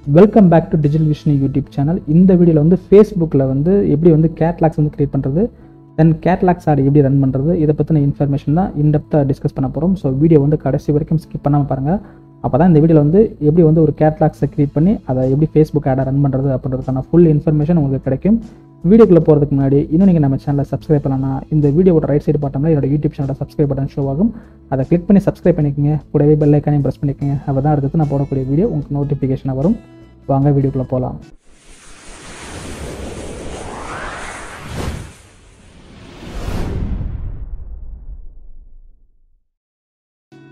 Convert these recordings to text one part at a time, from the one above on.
Welcome back to digital vision YouTube channel. இந்த வீடியோவில் வந்து ஃபேஸ்புக்கில் வந்து எப்படி வந்து கேட்லாக்ஸ் வந்து கிரியேட் பண்ணுறது, தென் கேட்லாக்ஸ் ஆட் எப்படி ரன் பண்ணுறது, இதை பற்றின இன்ஃபர்மேஷன் தான் இன்டெப்த்தாக டிஸ்கஸ் பண்ண போகிறோம். ஸோ வீடியோ வந்து கடைசி வரைக்கும் ஸ்கிப் பண்ணாமல் பாருங்கள். அப்போ தான் இந்த வீடியோவில் வந்து எப்படி வந்து ஒரு கேட்லாக்ஸை கிரியேட் பண்ணி அதை எப்படி ஃபேஸ்புக் ஆடை ரன் பண்ணுறது அப்படின்றதுக்கான ஃபுல் இன்ஃபர்மேஷன் உங்களுக்கு கிடைக்கும். வீடியோக்குள்ளே போகிறதுக்கு முன்னாடி இன்னும் நீங்கள் நம்ம சேனலை சப்ஸ்கிரைப் பண்ணலாம். இந்த வீடியோவோட ரைட் சைடு பாட்டமில் என்னோட யூடியூப் சேனலோட சப்ஸ்கிரைப் பட்டன் ஷோ ஆகும். அதை கிளிக் பண்ணி சப்ஸ்கிரைப் பண்ணிக்கோங்க. கூடவே பெல் ஐக்கானையும் ப்ரெஸ் பண்ணிக்கோங்க. அப்போ தான் அடுத்து நான் போடக்கூடிய வீடியோ உங்களுக்கு நோட்டிஃபிகேஷனாக வரும். வாங்க வீடியோக்குள்ளே போகலாம்.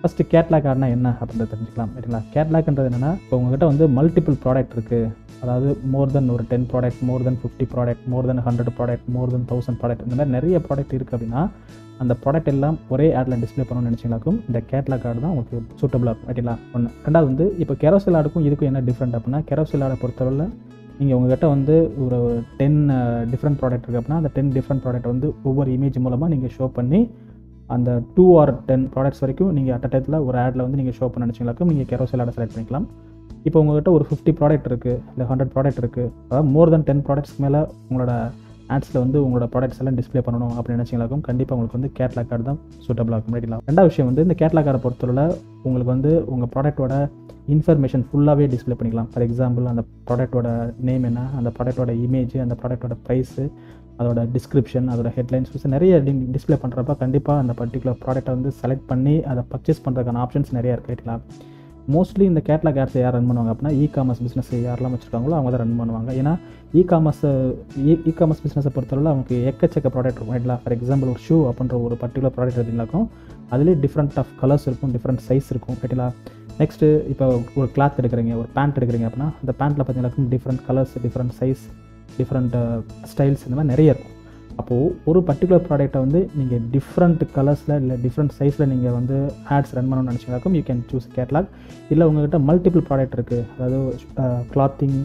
ஃபஸ்ட்டு கேட்லாக் ஆட்னா என்ன அப்படின்றத தெரிஞ்சுக்கலாம். சரிங்களா? கேட்லாக்ன்றது என்னென்னா, இப்போ உங்கள்கிட்ட வந்து மல்டிபிள் ப்ராடக்ட் இருக்குது. அதாவது மோர் தென் ஒரு 10 ப்ராடக்ட், மோர் தென் 50 ப்ராடக்ட், மோர் தென் 100 ப்ராடக்ட், மோர் தென் 1000 ப்ராடக்ட், இந்த மாதிரி நிறைய ப்ராடக்ட் இருக்குது அப்படின்னா அந்த ப்ராடக்ட் எல்லாம் ஒரே ஆடில் டிஸ்பிளே பண்ணணும்னு நினச்சிங்களாக்கும் இந்த கேட்லாக் ஆடு தான் உங்களுக்கு சூட்டபிளாக இருக்கும். சரிங்களா? ஒன்று. ரெண்டாவது வந்து இப்போ கெரோசில் ஆடுக்கும் இதுக்கும் என்ன டிஃப்ரெண்ட் அப்படின்னா, கெரோசில் ஆடை பொறுத்தவரை நீங்கள் உங்கள்கிட்ட வந்து ஒரு 10 டிஃப்ரெண்ட் ப்ராடக்ட் இருக்குது அப்படின்னா அந்த 10 டிஃப்ரெண்ட் ப்ராடக்ட் வந்து ஒவ்வொரு இமேஜ் மூலமாக நீங்கள் ஷோ பண்ணி அந்த 2 or 10 ப்ராடக்ட்ஸ் வரைக்கும் நீங்கள் அட் டயத்தில் ஒரு ஆடில் வந்து நீங்கள் ஷோ பண்ண நினச்சிங்களாக்கும் நீங்கள் கெரோசில் ஆடை செலக்ட் பண்ணிக்கலாம். இப்போ உங்கள்கிட்ட ஒரு 50 ப்ராடக்ட் இருக்குது, இல்லை 100 ப்ராடக்ட் இருக்குது, அதாவது மோர் தென் 10 ப்ராடக்ட்ஸ்க்கு மேலே உங்களோட ஆட்ஸில் வந்து உங்களோட ப்ராடக்ட்ஸ் எல்லாம் டிஸ்பிளே பண்ணணும் அப்படின்னு நினச்சிங்களாக்கும் கண்டிப்பாக உங்களுக்கு வந்து கேட்லாக் ஆட் தான் சூட்டபிளாக இருக்கும். ரைட்டிங்களா? ரெண்டாவது விஷயம் வந்து இந்த கேட்லாக் ஆடை பொறுத்தவரை உங்களுக்கு வந்து உங்கள் ப்ராடக்ட்டோட இன்ஃபர்மேஷன் ஃபுல்லாகவே டிஸ்பிளே பண்ணிக்கலாம். ஃபார் எக்ஸாம்பிள் அந்த ப்ராடக்ட்டோட நேம் என்ன, அந்த ப்ராடக்ட்டோட இமேஜ், அந்த ப்ராடக்ட்டோட ப்ரைஸு, அதோட டிஸ்கிரிப்ஷன், அதோட ஹெட்லைன்ஸ் நிறைய டிஸ்பிளே பண்ணுறப்ப கண்டிப்பாக அந்த பர்டிகுலர் ப்ராடக்ட்டை வந்து செலக்ட் பண்ணி அதை பர்ச்சேஸ் பண்ணுறதுக்கான ஆப்ஷன்ஸ் நிறையா இருக்குது. ரைட்டிங்களா? மோஸ்ட்லி இந்த கேட்லாக் ஆட்ஸை யார் ரன் பண்ணுவாங்க அப்படின்னா இ-காமர்ஸ் பிஸ்னஸ் யாரெல்லாம் வச்சுருக்காங்களோ அவங்க தான் ரன் பண்ணுவாங்க. ஏன்னா இ-காமர்ஸ் பிஸ்னஸை பொறுத்தவரை அவங்களுக்கு எக்கச்சக்க ப்ராடக்ட் இருக்கும். ரைட்டிங்களா? ஃபார் எக்ஸாம்பிள் ஒரு ஷூ அப்படின்ற ஒரு பர்டிகுலர் ப்ராடக்ட் எடுத்தீங்களாக்கும் அதிலே டிஃப்ரெண்ட் ஆஃப் கலர்ஸ் இருக்கும், டிஃப்ரெண்ட் சைஸ் இருக்கும். ரைட்டிங்களா? நெக்ஸ்ட்டு இப்போ ஒரு கிளாத் எடுக்கிறீங்க, ஒரு பேண்ட் எடுக்கிறீங்க அப்படின்னா அந்த பேண்ட்டில் பார்த்தீங்கன்னாக்கும் different colours, different size, different styles இந்த மாதிரி நிறைய இருக்கும். அப்போது ஒரு பர்டிகுலர் ப்ராடக்ட்டை வந்து நீங்கள் டிஃப்ரெண்ட் கலர்ஸில் இல்லை டிஃப்ரெண்ட் சைஸில் நீங்கள் வந்து ஆட்ஸ் ரன் பண்ணணும்னு நினச்சிங்களாக்கும் யூ கேன் சூஸ் கேட்லாக். இல்லை உங்கள்கிட்ட மல்டிபிள் ப்ராடக்ட் இருக்குது, அதாவது கிளாத்திங்,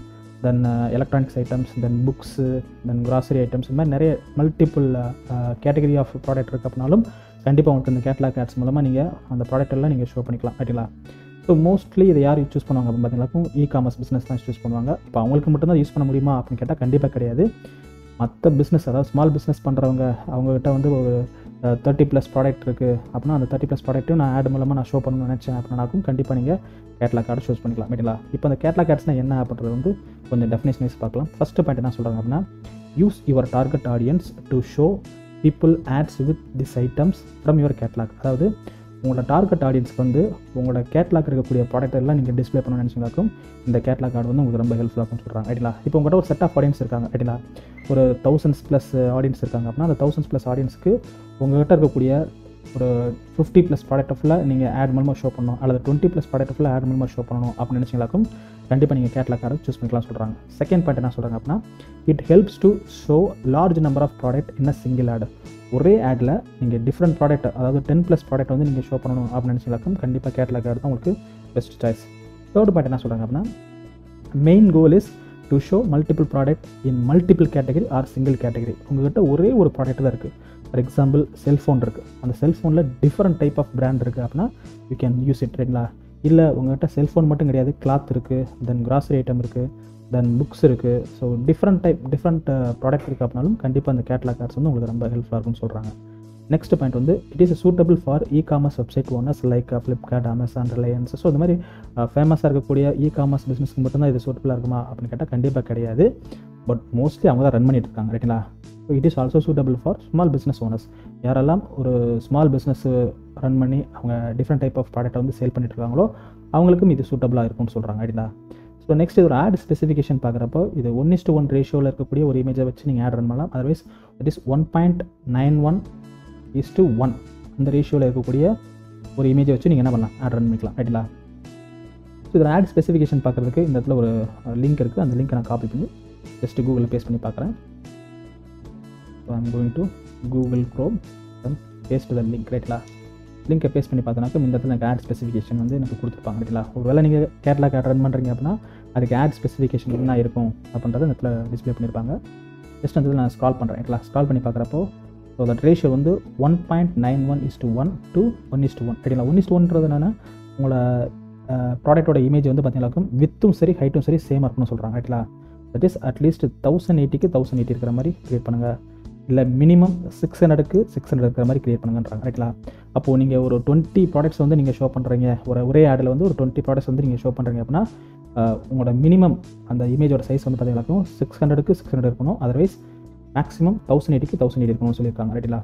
தென் எலக்ட்ரானிக்ஸ் ஐட்டம்ஸ், தென் புக்ஸு, தென் கிராசரி ஐட்டம்ஸ், இந்த மாதிரி நிறைய மல்டிபிள் கேட்டகரி ஆஃப் ப்ராடக்ட் இருக்குது அப்படின்னாலும் கண்டிப்பாக உங்களுக்கு இந்த கேட்லாக் ஆட்ஸ் மூலமாக நீங்கள் அந்த ப்ராடக்ட் எல்லாம் நீங்கள் ஷோ பண்ணிக்கலாம். ரைட்டிங்களா? ஸோ மோஸ்ட்லி இதை யார் சூஸ் பண்ணுவாங்க அப்படின்னு பார்த்தீங்கன்னாக்கும் இ-காமர்ஸ் பிஸ்னஸ் தான் சூஸ் பண்ணுவாங்க. இப்போ அவங்களுக்கு மட்டும்தான் யூஸ் பண்ண முடியுமா அப்படின்னு கேட்டால் கண்டிப்பாக கிடையாது. மற்ற பிஸ்னஸ், அதாவது ஸ்மால் பிஸ்னஸ் பண்ணுறவங்க அவங்ககிட்ட வந்து ஒரு 30+ ப்ராடக்ட் இருக்குது அப்படின்னா அந்த 30+ ப்ராடக்ட்டும் நான் ஆட் மூலமாக நான் ஷோ பண்ணணும்னு நினச்சேன் அப்படின்னாக்கும் கண்டிப்பாக நீங்கள் கேட்லாக் ஆட் சூஸ் பண்ணிக்கலாம். ரைட்டிங்களா? இப்போ அந்த கேட்லாக் ஆட்ஸ்னால் என்ன அப்படின்றது வந்து கொஞ்சம் டெஃபினேஷன் வைஸ் பார்க்கலாம். ஃபஸ்ட்டு பாயிண்ட் என்ன சொல்கிறாங்க அப்படின்னா, use your target audience to show people ads with this items from your catalogue. அதாவது உங்களோட டார்கெட் ஆடியன்ஸ்க்கு வந்து உங்களோட கேட்லாக் இருக்கக்கூடிய ப்ராடக்ட் எல்லாம் நீங்கள் டிஸ்பிளே பண்ணணும்னு நினச்சிங்களாக்கும் இந்த கேட்லாக் ஆட் வந்து உங்களுக்கு ரொம்ப ஹெல்ப்ஃபுல்லாக சொல்கிறாங்க. ரைட்டிங்களா? இப்போ உங்கள்கிட்ட ஒரு செட் ஆஃப் ஆடியன்ஸ் இருக்காங்க. ரைட்டிங்களா? ஒரு 1000+ ஆடியன்ஸ் இருக்காங்க அப்படின்னா அந்த 1000+ ஆடியன்ஸ்க்கு உங்கள்கிட்ட இருக்கக்கூடிய ஒரு 50+ ப்ராடக்ட் ஃபுல்லாக நீங்கள் ஆட் மூலமாக ஷோ பண்ணணும், அல்லது 20+ ப்ராடக்ட் ஃபுல்லாக ஆட் மூலமாக ஷோ பண்ணணும் அப்படின்னு நினச்சிங்களாக்கும் கண்டிப்பாக நீங்கள் கேட்லாக் ஆட் சூஸ் பண்ணிக்கலாம் சொல்கிறாங்க. செகண்ட் பாயிண்ட் என்ன சொல்கிறாங்க அப்படின்னா, it helps to show large number of product in a single ad. ஒரே ஆடில் நீங்கள் டிஃப்ரெண்ட் ப்ராடக்ட், அதாவது 10+ ப்ராடக்ட் வந்து நீங்கள் ஷோ பண்ணணும் அப்படின்னு நினச்சிங்களாக்கும் கண்டிப்பாக கேட்லாக் ஆட் தான் உங்களுக்கு பெஸ்ட் சாய்ஸ். தேர்ட் பாயிண்ட் என்ன சொல்கிறாங்க அப்படின்னா, main goal is to show multiple product in multiple category R single category. உங்கள்கிட்ட ஒரே ஒரு ப்ராடக்ட் தான் இருக்குது. ஃபார் எக்ஸாம்பிள் செல்ஃபோன் இருக்குது, அந்த செல்ஃபோனில் டிஃப்ரெண்ட் டைப் ஆஃப் பிராண்ட் இருக்குது அப்படின்னா யூ கேன் யூஸ் இட். ரைட்டிங்களா? இல்லை உங்கள்கிட்ட செல்ஃபோன் மட்டும் கிடையாது, கிளாத் இருக்குது, தென் கிராசரி ஐட்டம் இருக்குது, தென் புக்ஸ் இருக்குது. ஸோ டிஃப்ரெண்ட் ப்ராடக்ட் இருக்குது அப்படின்னாலும் கண்டிப்பாக அந்த கேட்லாக் ஆட்ஸ் வந்து உங்களுக்கு ரொம்ப ஹெல்ப்ஃபுல்லாக இருக்கும்னு சொல்கிறாங்க. நெக்ஸ்ட் பாயிண்ட் வந்து it is suitable for e-commerce website owners like Flipkart, Amazon, Reliance. So இந்த மாதிரி ஃபேமஸாக இருக்கக்கூடிய இ-காமர்ஸ் பிஸ்னஸ்க்கு மட்டும்தான் இது சூட்டபிளாக இருக்குமா அப்படின்னு கேட்டால் கண்டிப்பாக கிடையாது. பட் மோஸ்ட்லி அவங்க தான் ரன் பண்ணிட்டு இருக்காங்க. ரைட்டிங்களா? So it is also suitable for small business owners. யாரெல்லாம் ஒரு ஸ்மால் பிஸ்னஸ் ரன் பண்ணி அவங்க டிஃப்ரெண்ட் டைப் ஆஃப் ப்ராடக்ட்டை வந்து சேல் பண்ணிட்டு இருக்காங்களோ அவங்களுக்கும் இது சூட்டபிளாக இருக்கும்னு சொல்கிறாங்க. ரைட்டிங்களா? ஸோ நெக்ஸ்ட் இது ஒரு ஆட் ஸ்பெசிஃபிகேஷன் பார்க்குறப்போ இது 1:1 ரேஷியோவில் இருக்கக்கூடிய ஒரு இமேஜை வச்சு நீங்கள் ஆட் ரன் பண்ணலாம். அதர்வைஸ் இட் இஸ் 1.91:1 அந்த ரேஷியோவில் இருக்கக்கூடிய ஒரு இமேஜை வச்சு நீங்கள் என்ன பண்ணலாம், ஆட் ரன் பண்ணிக்கலாம். ரைட்டிங்களா? ஸோ இதில் ஆட் ஸ்பெசிஃபிகேஷன் பார்க்குறதுக்கு இந்த இடத்துல ஒரு லிங்க் இருக்குது. அந்த லிங்க்கை நான் காப்பி பண்ணி ஜஸ்ட் கூகுளில் பேஸ்ட் பண்ணி பார்க்குறேன். So I'm going to Google Chrome, paste the link. ரைட்டிங்களா? லிங்கை பேஸ்ட் பண்ணி பார்த்தோன்னாக்கா இந்த இடத்துல எனக்கு ஆட் ஸ்பெசிஃபிகேஷன் வந்து எனக்கு கொடுத்துருப்பாங்க. ரைட்டிங்களா? ஒரு வேளை நீங்கள் கேட்லாக் ஆட் ரன் பண்ணுறீங்க அப்படின்னா அதுக்கு ஆட் ஸ்பெசிஃபிகேஷன் என்ன இருக்கும் அப்படின்றத இந்த இடத்துல டிஸ்பிளே பண்ணியிருப்பாங்க. ஜஸ்ட் அந்த நான் ஸ்க்ரால் பண்ணுறேன். ரைட்டிங்களா? ஸ்க்ரால் பண்ணி பார்க்குறப்போ ஸோ தட் ரேஷியோ வந்து 1.91:1 to 1:1. ரைட்டிங்களா? 1:1ன்றது என்னென்னா உங்களோட ப்ராடக்ட்டோட இமேஜ் வந்து பார்த்தீங்கன்னாக்கும் வித்தும் சரி ஹைட்டும் சரி சேமாக இருக்கணும்னு சொல்கிறாங்க ரைட்டுங்களா. தட் இஸ் அட்லீஸ்ட் 1080க்கு 1080 இருக்கிற மாதிரி க்ரியேட் பண்ணுங்கள், இல்லை மினிமம் 600க்கு 600 இருக்கிற மாதிரி க்ரியேட் பண்ணுங்கன்றாங்க ரைட்டுங்களா. அப்போது நீங்கள் ஒரு 20 ப்ராடக்ட்ஸ் வந்து நீங்கள் ஷோ பண்ணுறீங்க, ஒரே ஆடில் வந்து ஒரு 20 ப்ராடக்ட்ஸ் வந்து நீங்கள் ஷோ பண்ணுறீங்க அப்படின்னா உங்களோட மினிமம் அந்த இமேஜோட சைஸ் வந்து பார்த்தீங்கன்னாக்கும் 600க்கு 600 இருக்கணும், அதர்வைஸ் மேக்ஸிமம் 1080க்கு 1080 இருக்கணும்னு சொல்லியிருக்காங்க ரைட்டுங்களா.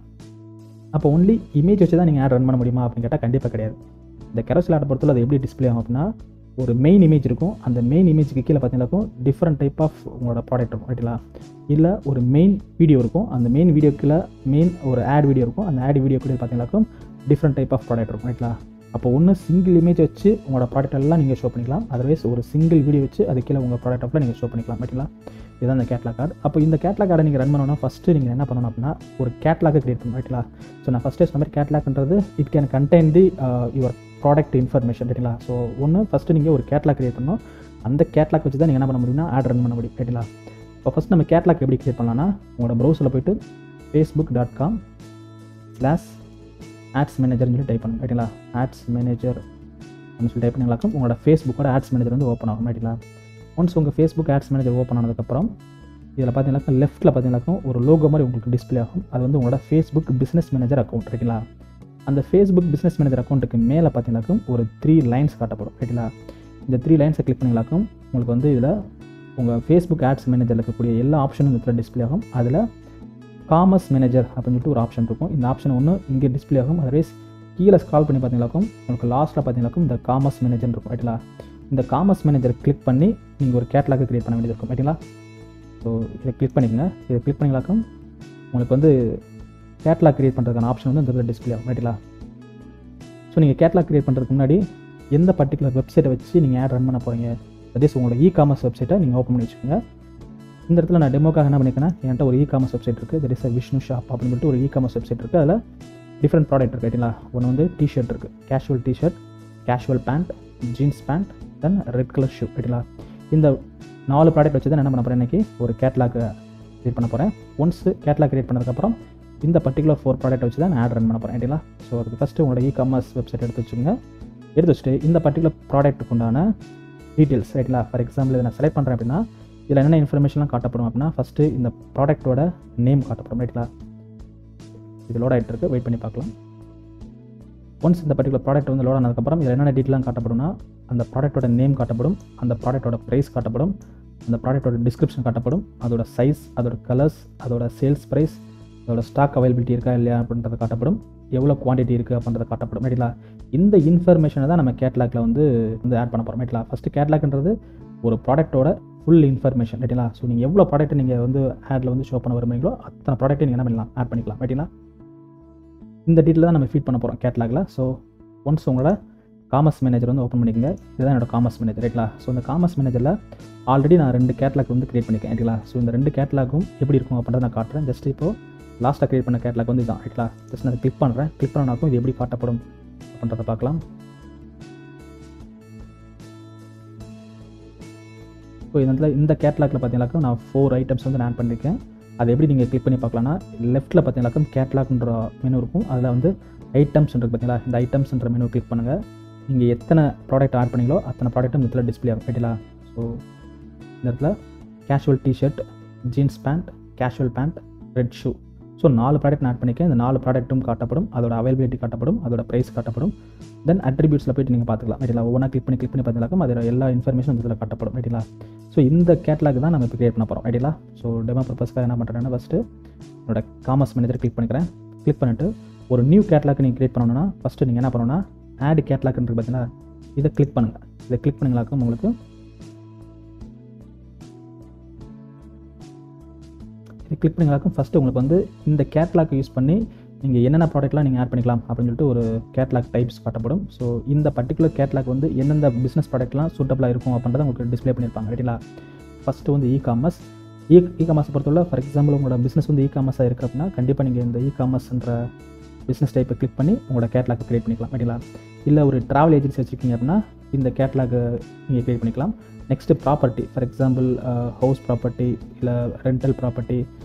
அப்போ ஒன்லி இமேஜ் வச்சு தான் நீங்கள் ஆட் ரன் பண்ண முடியுமா அப்படின்னு கேட்டால் கண்டிப்பாக கிடையாது. இந்த Carousel ஆட் பொறுத்தவரை அது எப்படி டிஸ்பிளே ஆகும் அப்படின்னா, ஒரு மெயின் இமேஜ் இருக்கும், அந்த மெயின் இமேஜுக்கு கீழே பார்த்தீங்கன்னாக்கும் டிஃப்ரெண்ட் டைப் ஆஃப் உங்களோட ப்ராடக்ட் இருக்கும் ரைட்டுங்களா. இல்லை ஒரு மெயின் வீடியோ இருக்கும், அந்த மெயின் வீடியோக்குள்ள மெயின் ஒரு ஆட் வீடியோ இருக்கும், அந்த ஆட் வீடியோக்குள்ளே பார்த்தீங்கன்னாக்கும் டிஃப்ரெண்ட் டைப் ஆஃப் ப்ராடக்ட் இருக்கும் ரைட்டுங்களா. அப்போ ஒன்று சிங்கிள் இமேஜ் வச்சு உங்களோட ப்ராடக்ட் எல்லாம் நீங்கள் ஷோ பண்ணிக்கலாம், அதர்வைஸ் ஒரு சிங்கிள் வீடியோ வச்சு அது கீழே உங்கள் ப்ராடக்ட் ஆஃபில் நீங்கள் ஷோ பண்ணிக்கலாம் ரைட்டுங்களா. இதுதான் இந்த கேட்லாக் கார்டு. அப்போ இந்த கேட்லாக் கார்டை நீங்கள் ரன் பண்ணணும்னா ஃபஸ்ட்டு நீங்கள் என்ன பண்ணணும் அப்படின்னா ஒரு கேட்லாக்கை க்ரியேட் பண்ணணும் ரைட்டுங்களா. ஸோ நான் ஃபஸ்ட்டே சொன்ன மாதிரி கேட்லாக்ன்றது it can contain the your product information ரைட்டுங்களா. ஸோ ஒன்று ஃபஸ்ட்டு நீங்கள் ஒரு கேட்லாக் க்ரியேட் பண்ணணும், அந்த கேட்லாக் வச்சு தான் நீங்கள் என்ன பண்ண முடியும்னா ஆட் ரன் பண்ண முடியும் ரைட்டுங்களா. இப்போ ஃபஸ்ட் நம்ம கேட்லாக் எப்படி க்ரியேட் பண்ணலாம்னா உங்களோட ப்ரௌசரில் போய்ட்டு facebook.com/ads managerன்னு சொல்லி டைப் பண்ணணும் ரைட்டுங்களா. ஆட்ஸ் மேனேஜர் அப்படின்னு சொல்லி டைப் பண்ணிங்களாக்கும் உங்களோட ஃபேஸ்புக்கோட ஆட்ஸ் மேனேஜர் வந்து ஓப்பன் ஆகும் ரைட்டுங்களா. ஒன்ஸ் உங்கள் ஃபேஸ்புக் ஆட்ஸ் மேனேஜர் ஓப்பன் ஆனதுக்கப்புறம் இதில் பார்த்தீங்கன்னாக்கா லெஃப்ட்டில் பார்த்தீங்கன்னாக்கும் ஒரு லோகோ மாதிரி உங்களுக்கு டிஸ்பிளே ஆகும், அது வந்து உங்களோட ஃபேஸ்புக் பிஸ்னஸ் மேனேஜர் அக்கௌண்ட் ரைட்டுங்களா. அந்த ஃபேஸ்புக் பிஸ்னஸ் மேனேஜர் அக்கௌண்ட்டுக்கு மேலே பார்த்தீங்கன்னாக்கும் ஒரு 3 லைன்ஸ் காட்டப்படும் ரைட்டுங்களா. இந்த 3 லைன்ஸை கிளிக் பண்ணிங்களாக்கும் உங்களுக்கு வந்து இதில் உங்கள் ஃபேஸ்புக் ஆட்ஸ் மேனேஜரில் இருக்கக்கூடிய எல்லா ஆப்ஷனும் இதில் டிஸ்பிளே ஆகும். அதில் காமர்ஸ் மேனேஜர் அப்படின்னு சொல்லிட்டு ஒரு ஆப்ஷன் இருக்கும், இந்த ஆப்ஷன் ஒன்று இங்கே டிஸ்பிளே ஆகும், அதர்வைஸ் கீழே ஸ்க்ரால் பண்ணி பார்த்தீங்கன்னாக்கும் உங்களுக்கு லாஸ்ட்டில் பார்த்தீங்கன்னாக்கும் இந்த காமர்ஸ் மேனேஜர் இருக்கும் ரைட்டுங்களா. இந்த காமர்ஸ் மேனேஜர் கிளிக் பண்ணி நீங்கள் ஒரு கேட்லாக் க்ரியேட் பண்ண வேண்டியது இருக்கும் ரைட்டுங்களா. ஸோ இதை கிளிக் பண்ணிக்கங்க, இதை கிளிக் பண்ணிங்களாக்கும் உங்களுக்கு வந்து கேட்லாக் க்ரியேட் பண்ணுறதுக்கான ஆப்ஷன் வந்து இந்த டிஸ்பிளே ஆகும் ரைட்டுங்களா. ஸோ நீங்கள் கேட்லாக் க்ரியேட் பண்ணுறதுக்கு முன்னாடி எந்த பர்டிகுலர் வெப்சைட்டை வச்சு நீங்கள் ஆட் ரன் பண்ண போகிறீங்க, அதே உங்களோட இ-காமர்ஸ் வெப்சைட்டை நீங்கள் ஓப்பன் பண்ணி வச்சுக்கோங்க. இந்த இடத்துல நான் டெமோக்காக என்ன பண்ணிக்கிறேன், என்கிட்ட ஒரு இ-காமர்ஸ் வெப்சைட் இருக்குது, தட் இஸ் விஷ்ணு ஷாப் அப்படின்னு சொல்லிட்டு ஒரு இ-காமர்ஸ் வெப்சைட் இருக்குது. அதில் டிஃப்ரெண்ட் ப்ராடக்ட் இருக்குது ரைட்டுங்களா. ஒன்று வந்து டிஷர்ட் இருக்குது, casual t-shirt, casual pant, jeans pant, then red colour shoe ரைட்டுங்களா. இந்த 4 ப்ராடக்ட் வச்சு தான் என்ன பண்ண போகிறேன், இன்றைக்கி ஒரு கேட்லாக் க்ரியேட் பண்ண போகிறேன். ஒன்ஸ் கேட்லாக் க்ரியேட் பண்ணதுக்கப்புறம் இந்த பர்டிகுலர் 4 ப்ராடக்ட் வச்சு தான் நான் ஆட் ரன் பண்ண போகிறேன் ரைட்டுங்களா. ஸோ அதுக்கு ஃபஸ்ட்டு உங்களோட இ-காமர்ஸ் வெப்சைட் எடுத்து வச்சுக்கோங்க. எடுத்து வச்சுட்டு இந்த பர்டிகுலர் ப்ராடக்ட்டுக்கு உண்டான டீட்டெயில்ஸ் ரைட்டுங்களா. ஃபார் எக்ஸாம்பிள் இதை நான் செலக்ட் பண்ணுறேன் அப்படின்னா இதில் என்னென்ன இன்ஃபர்மேஷன்லாம் காட்டப்படும் அப்படின்னா ஃபஸ்ட்டு இந்த ப்ராடக்ட்டோட நேம் காட்டப்படும் ரைட்டுங்களா. இது லோட் ஆகிட்டு இருக்குது, வெயிட் பண்ணி பார்க்கலாம். ஒன்ஸ் இந்த பர்டிகுலர் ப்ராடக்ட் வந்து லோட் ஆனதுக்கப்புறம் இதில் என்னென்ன டீட்டெயிலாம் காட்டப்படும்னா அந்த ப்ராடக்ட்டோட நேம் காட்டப்படும், அந்த ப்ராடக்ட்டோட ப்ரைஸ் காட்டப்படும், அந்த ப்ராடக்ட்டோட டிஸ்கிரிப்ஷன் காட்டப்படும், அதோட சைஸ், அதோட கலர்ஸ், அதோட சேல்ஸ் ப்ரைஸ், அதோட ஸ்டாக் அவைலபிலிட்டி இருக்கா இல்லையா அப்படின்றத காட்டப்படும், எவ்வளோ குவான்டிட்டி இருக்குது அப்படின்றத காட்டப்படும் ரைட்டுங்களா. இந்த இன்ஃபர்மேஷனை தான் நம்ம கேட்லாக்ல வந்து ஆட் பண்ண போகிறோம் ரைட்டுங்களா. ஃபஸ்ட்டு கேட்லாக்ன்றது ஒரு ப்ராடக்ட்டோட ஃபுல் இன்ஃபர்மேஷன் ரைட்டுங்களா. ஸோ நீங்கள் எவ்வளோ ப்ராடக்ட் நீங்கள் வந்து ஆடில் வந்து ஷோ பண்ண விரும்புறீங்களோ அத்தனை ப்ராடக்ட்டை நீங்கள் என்ன பண்ணலாம், ஆட் பண்ணிக்கலாம் ரைட்டுங்களா. இந்த டீட்டெயில் தான் நம்ம ஃபீட் பண்ண போகிறோம் கேட்லாகில். ஸோ ஒன்ஸ் உங்களோட காமர்ஸ் மேனேஜர் வந்து ஓப்பன் பண்ணிக்கோங்க, இதுதான் என்னோட காமர்ஸ் மேனேஜர் ரைட்டுங்களா. ஸோ இந்த காமர்ஸ் மேனேஜரில் ஆல்ரெடி நான் 2 கேட்லாக் வந்து க்ரியேட் பண்ணிக்கேன் ரைட்டுங்களா. ஸோ இந்த 2 கேட்லாக்கும் எப்படி இருக்கும் அப்படின்றத நான் காட்டுறேன். ஜஸ்ட் இப்போது லாஸ்ட்டாக க்ரியேட் பண்ண கேட்லாக் வந்து இதுதான் ரைட்டுங்களா. ஜஸ்ட் நான் கிளிக் பண்ணுறேன், கிளிக் பண்ணனாக்கும் இது எப்படி காட்டப்படும் அப்படின்றத பார்க்கலாம். ஸோ இந்த கேட்லாகில் பார்த்தீங்கன்னாக்கா நான் 4 ஐட்டம்ஸ் வந்து நான் ஆட் பண்ணியிருக்கேன். அது எப்படி நீங்கள் கிளிக் பண்ணி பார்க்கலாம்னா லெஃப்ட்டில் பார்த்தீங்கன்னாக்கா கேட்லாக்ன்ற மெனு இருக்கும், அதில் வந்து ஐட்டம்ஸ்ன்றது பார்த்தீங்களா, இந்த ஐட்டம்ஸ்ன்ற மெனு கிளிக் பண்ணுங்கள். நீங்கள் எத்தனை ப்ராடக்ட் ஆட் பண்ணீங்களோ அத்தனை ப்ராடக்ட்டும் இந்த இடத்துல டிஸ்பிளே ஆகும் ரைட்டுங்களா. ஸோ இந்த இடத்துல casual T-shirt, jeans pant, casual pant, red shoe, so 4 product add பண்ணிக்கேன். இந்த 4 ப்ராடக்ட்டும் காட்டப்படும், அதோட அவைலபிலிட்டி காட்டப்படும், அதோட ப்ரைஸ் காட்டப்படும். தென் அட்ரிபியூட்ஸில் போய்ட்டு நீங்கள் பார்த்துக்கலாம் ரைட்டுங்களா. ஒவ்வொன்றா கிளிக் பண்ணி பார்த்தீங்கன்னாக்கா அதோட எல்லா இன்ஃபர்மேஷன் இதில் காட்டப்படும் ரைட்டுங்களா. ஸோ இந்த கேட்லாக் தான் நம்ம இப்போ க்ரியேட் பண்ண போகிறோம் ரைட்டுங்களா. ஸோ டெமோ பர்பஸ்க்காக என்ன பண்ணுறேன்னா ஃபஸ்ட்டு என்னோட காமர்ஸ் மேனேஜர் கிளிக் பண்ணிக்கிறேன். கிளிக் பண்ணிவிட்டு ஒரு நியூ கேட்லாக் நீங்கள் க்ரியேட் பண்ணணும்னா ஃபஸ்ட்டு நீங்கள் என்ன பண்ணணும்னா ஆட் கேட்லாக்ன்றது பார்த்தீங்கன்னா இதை கிளிக் பண்ணுங்கள். இதை கிளிக் பண்ணிங்களாக்கும் உங்களுக்கு இதை கிளிக் பண்ணிங்களாக்கும் ஃபஸ்ட்டு உங்களுக்கு வந்து இந்த கேட்லாக் யூஸ் பண்ணி நீங்கள் என்னென்ன ப்ராடக்ட்லாம் நீங்கள் ஆட் பண்ணிக்கலாம் அப்படின்னு சொல்லிட்டு ஒரு கேட்லாக் டைப்ஸ் காட்டப்படும். ஸோ இந்த பர்டிகுலர் கேட்லாக் வந்து எந்தெந்த பிஸ்னஸ் ப்ராடக்ட்லாம் சூட்டபிளாக இருக்கும் அப்படின்றத உங்களுக்கு டிஸ்பிளே பண்ணியிருப்பாங்க ரைட்டுங்களா. ஃபஸ்ட்டு வந்து இ-காமர்ஸ் பொறுத்தவரை ஃபார் எக்ஸாம்பிள் உங்களோட பிஸ்னஸ் வந்து இ-காமர்ஸாக இருக்குது அப்படின்னா கண்டிப்பாக நீங்கள் இந்த இ-காமர்ஸ்ன்ற பிஸ்னஸ் டைப்பை கிளிக் பண்ணி உங்களோட கேட்லாக் க்ரியேட் பண்ணிக்கலாம் ரைட்டுங்களா. இல்லை ஒரு ட்ராவல் ஏஜென்சி வச்சுருக்கீங்க அப்படின்னா இந்த கேட்லாக் நீங்கள் க்ரியேட் பண்ணிக்கலாம். Next property, for example house property இல்லை ரெண்டல் ப்ராப்பர்ட்டி,